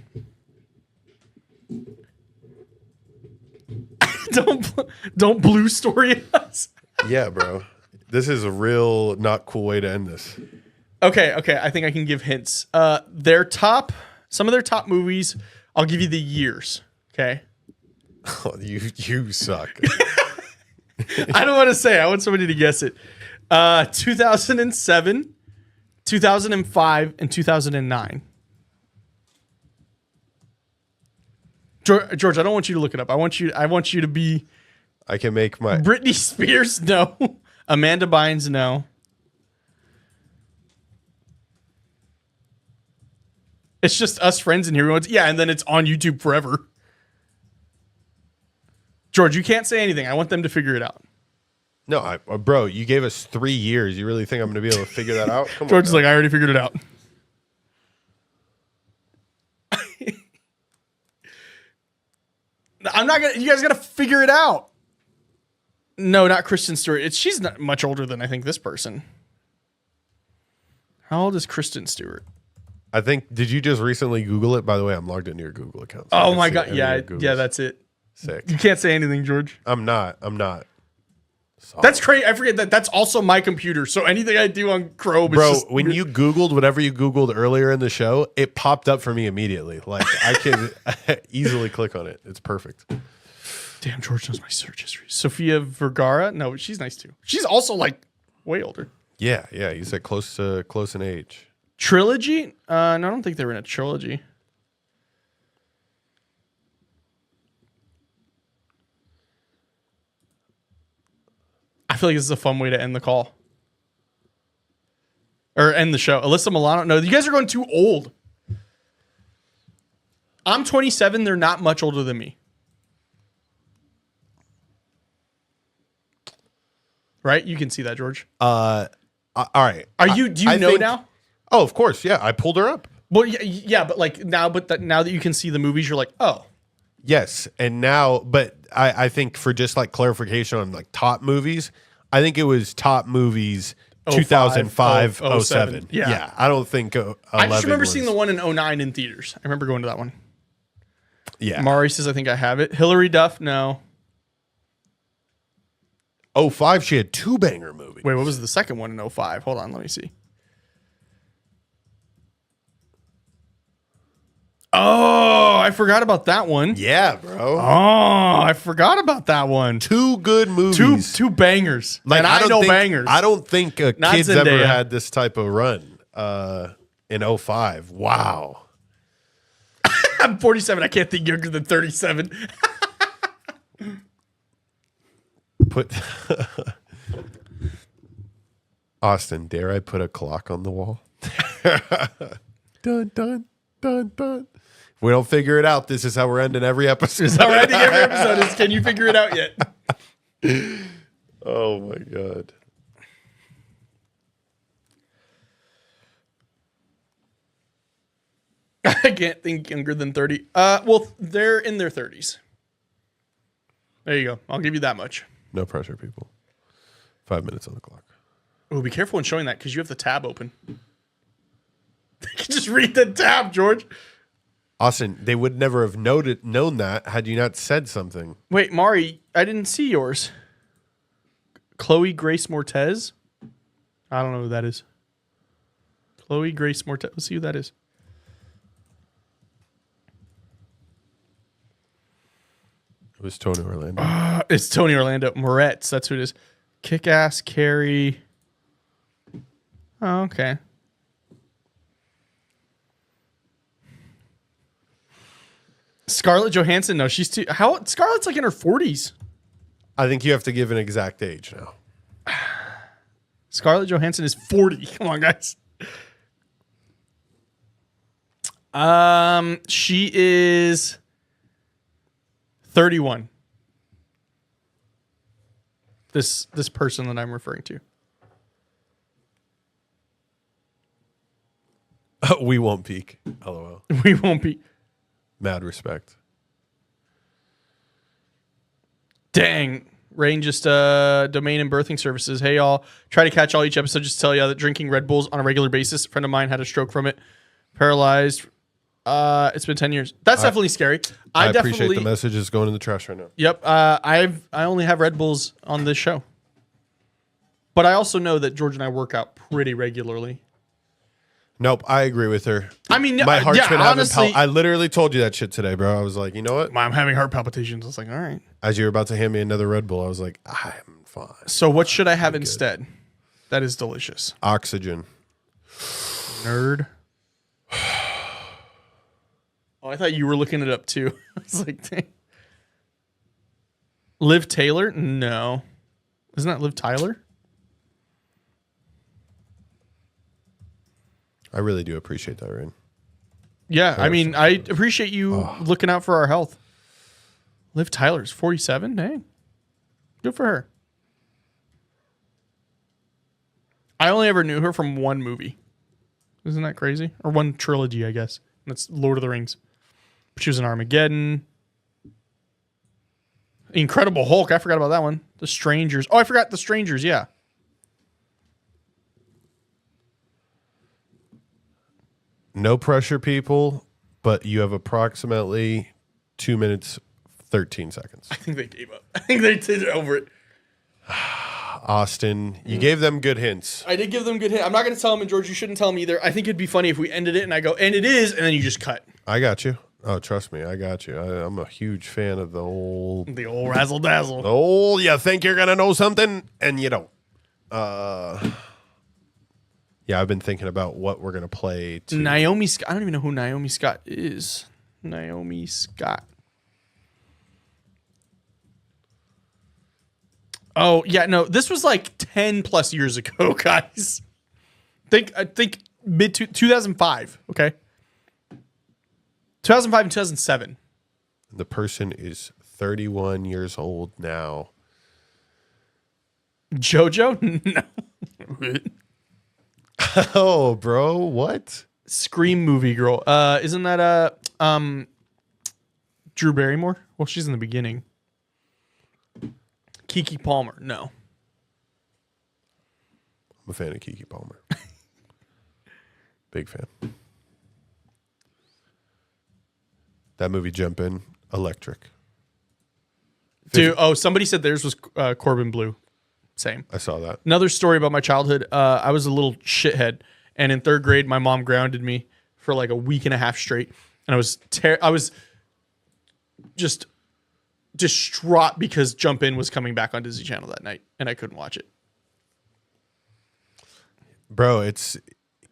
don't blue story us. Yeah, bro. This is a real not cool way to end this. Okay. I think I can give hints. Some of their top movies. I'll give you the years. Okay. Oh, you suck. I don't want to say. I want somebody to guess it. 2007, 2005, and 2009. George, I don't want you to look it up. I want you to be I can make my Britney Spears. No. Amanda Bynes. No. It's just us friends in here. Yeah, and then it's on YouTube forever. George, you can't say anything. I want them to figure it out. No, bro, you gave us 3 years. You really think I'm going to be able to figure that out? Come George is on, like, I already figured it out. I'm not gonna. You guys gotta figure it out. No, not Kristen Stewart. She's not much older than I think this person. How old is Kristen Stewart? I think. Did you just recently Google it? By the way, I'm logged into your Google account. So Oh my god! Yeah, that's it. Sick. You can't say anything, George. I'm not. Sorry. That's crazy. I forget that. That's also my computer. So anything I do on Chrome, Bro, is just when you Googled whatever you Googled earlier in the show, it popped up for me immediately. Like I can easily click on it. It's perfect. Damn, George knows my search history. Sofia Vergara. No, she's nice too. She's also like way older. Yeah. You said close in age. Trilogy? No, I don't think they were in a trilogy. I feel like this is a fun way to end the call. Or end the show. Alyssa Milano. No, you guys are going too old. I'm 27. They're not much older than me. Right? You can see that, George. All right. Do you know now? Oh, of course. Yeah, I pulled her up. Well, yeah, but like now, now that you can see the movies, you're like, oh. Yes, and now, but I think for just like clarification on like top movies, I think it was top movies 2005, 07. Yeah, I don't think 11 I just remember was, seeing the one in 09 in theaters. I remember going to that one. Yeah. Mari says, I think I have it. Hillary Duff, no. 05, she had 2 banger movies. Wait, what was the second one in 05? Hold on, let me see. Oh, I forgot about that one. Yeah, bro. Oh, I forgot about that one. 2 good movies. Two bangers. Like, and I know bangers. I don't think a Not kid's Zendaya. ever had this type of run in 05. Wow. I'm 47. I can't think younger than 37. Put Austin, dare I put a clock on the wall? Dun, dun, dun, dun. If we don't figure it out, this is how we're ending every episode. This is how we're ending every episode. Is can you figure it out yet? Oh my god. I can't think younger than 30. Well, they're in their 30s. There you go. I'll give you that much. No pressure, people. 5 minutes on the clock. Oh, be careful when showing that because you have the tab open. They can just read the tab, George. Austin, they would never have known that had you not said something. Wait, Mari, I didn't see yours. Chloe Grace Mortez? I don't know who that is. Chloe Grace Mortez. Let's see who that is. It was Tony Orlando. It's Tony Orlando. Moretz. That's who it is. Kick-Ass Carrie. Oh, okay. Scarlett Johansson. No, she's too... How? Scarlett's like in her 40s. I think you have to give an exact age now. Scarlett Johansson is 40. Come on, guys. She is 31. This person that I'm referring to. We won't peak. LOL. We won't be. Mad respect. Dang. Rain just domain and birthing services. Hey, y'all. Try to catch all each episode. Just tell you that drinking Red Bulls on a regular basis. A friend of mine had a stroke from it. Paralyzed. It's been 10 years. That's definitely scary. I appreciate the message. Is going in the trash right now. Yep. I only have Red Bulls on this show. But I also know that George and I work out pretty regularly. Nope, I agree with her. I mean, My heart's yeah, been honestly, having I literally told you that shit today, bro. I was like, you know what? I'm having heart palpitations. I was like, all right. As you were about to hand me another Red Bull, I was like, I'm fine. So what should I have instead? That is delicious. Oxygen. Nerd. Oh, I thought you were looking it up too. I was like, dang. Liv Taylor? No. Isn't that Liv Tyler? I really do appreciate that, Rain. Yeah, I mean, I appreciate you looking out for our health. Liv Tyler's 47? Dang. Good for her. I only ever knew her from one movie. Isn't that crazy? Or one trilogy, I guess. That's Lord of the Rings. She was in Armageddon. Incredible Hulk. I forgot about that one. The Strangers. Oh, I forgot The Strangers. Yeah. No pressure, people, but you have approximately 2 minutes, 13 seconds. I think they gave up. I think they did it over it. Austin, you gave them good hints. I did give them good hint. I'm not going to tell them, and George, you shouldn't tell them either. I think it'd be funny if we ended it and I go, and it is, and then you just cut. I got you. Oh, trust me, I got you. I'm a huge fan of the old razzle dazzle. Oh, you think you're gonna know something, and you don't. Yeah, I've been thinking about what we're gonna play. Naomi Scott. I don't even know who Naomi Scott is. Naomi Scott. Oh yeah, no, this was like 10 plus years ago, guys. I think mid 2005. Okay. 2005 and 2007. The person is 31 years old now. JoJo? No. Oh, bro, what? Scream movie girl. Isn't that Drew Barrymore? Well, she's in the beginning. Keke Palmer. No. I'm a fan of Keke Palmer. Big fan. That movie, Jump In, electric. Dude, somebody said theirs was Corbin Blue. Same. I saw that. Another story about my childhood. I was a little shithead, and in third grade, my mom grounded me for like a week and a half straight, and I was just distraught because Jump In was coming back on Disney Channel that night, and I couldn't watch it. Bro,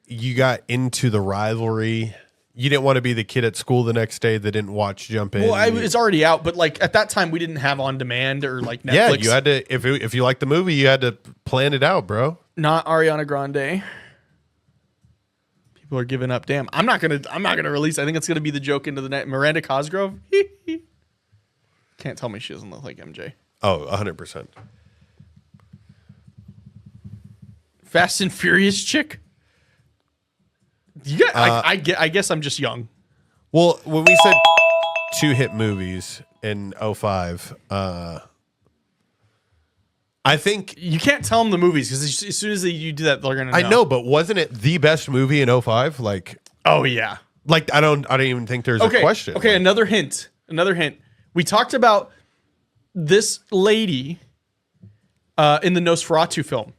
you got into the rivalry. You didn't want to be the kid at school the next day that didn't watch Jump In. Well, it's already out, but like at that time, we didn't have on demand or like Netflix. Yeah, you had to. If you liked the movie, you had to plan it out, bro. Not Ariana Grande. People are giving up. Damn, I'm not gonna release. I think it's gonna be the joke into the net. Miranda Cosgrove. Can't tell me she doesn't look like MJ. Oh, 100%. Fast and Furious chick. I guess I'm just young. Well, when we said 2 hit movies in 2005, I think You can't tell them the movies because as soon as you do that, they're gonna know. I know, but wasn't it the best movie in 2005? Oh yeah. I don't even think there's a question. Okay, another hint. We talked about this lady in the Nosferatu film.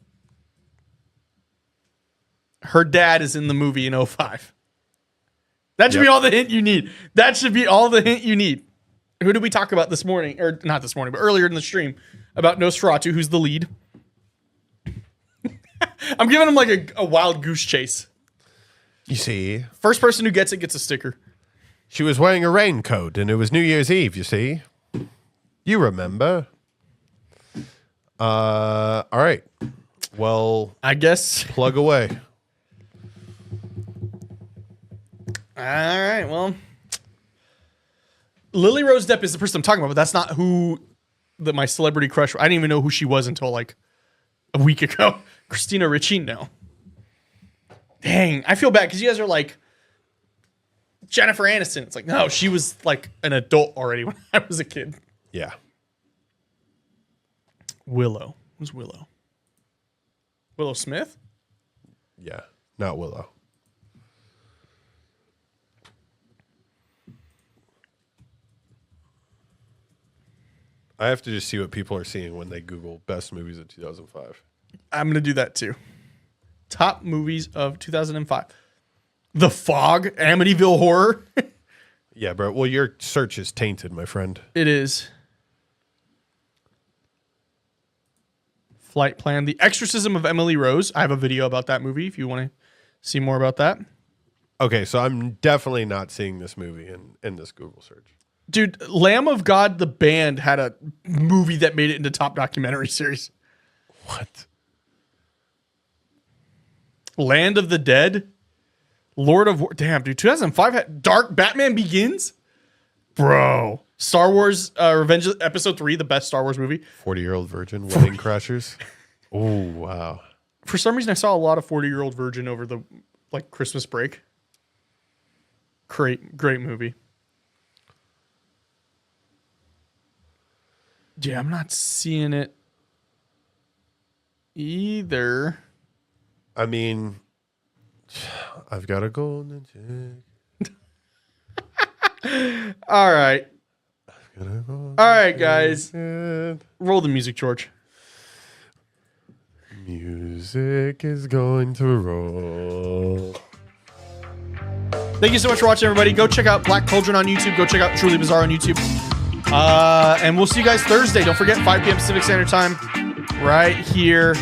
Her dad is in the movie in 2005. That should be all the hint you need. That should be all the hint you need. Who did we talk about this morning? Or not this morning, but earlier in the stream about Nosferatu, who's the lead. I'm giving him like a wild goose chase. You see, First person who gets it gets a sticker. she was wearing a raincoat, and it was New Year's Eve. You see, you remember. All right. Well, I guess. plug away. All right, well. Lily Rose Depp is the person I'm talking about, but that's not who my celebrity crush. I didn't even know who she was until like a week ago. Christina Ricci, no. Dang, I feel bad because you guys are like Jennifer Aniston. It's like, no, she was like an adult already when I was a kid. Yeah. Willow. Who's Willow? Willow Smith? Yeah. Not Willow. I have to just see what people are seeing when they Google best movies of 2005. I'm going to do that too. Top movies of 2005. The Fog, Amityville Horror. Yeah, bro. Well, your search is tainted, my friend. It is. Flight Plan, The Exorcism of Emily Rose. I have a video about that movie if you want to see more about that. Okay, so I'm definitely not seeing this movie in this Google search. Dude, Lamb of God, the band, had a movie that made it into top documentary series. What? Land of the Dead. Lord of War. Damn, dude. 2005 had Dark Batman Begins. Bro. Star Wars Revenge Episode 3, the best Star Wars movie. 40-Year-Old Virgin, Wedding Crashers. Oh, wow. For some reason, I saw a lot of 40-Year-Old Virgin over the Christmas break. Great movie. Yeah, I'm not seeing it either. I mean, I've got a golden chick. All right. All right, guys. Roll the music, George. Music is going to roll. Thank you so much for watching, everybody. Go check out Black Cauldron on YouTube. Go check out Truly Bizarre on YouTube. And we'll see you guys Thursday. Don't forget, 5 p.m. Pacific Standard Time, right here.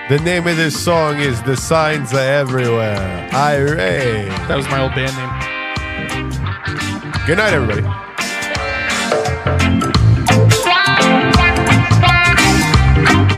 The name of this song is The Signs Are Everywhere. Irate. That was my old band name. Good night, everybody.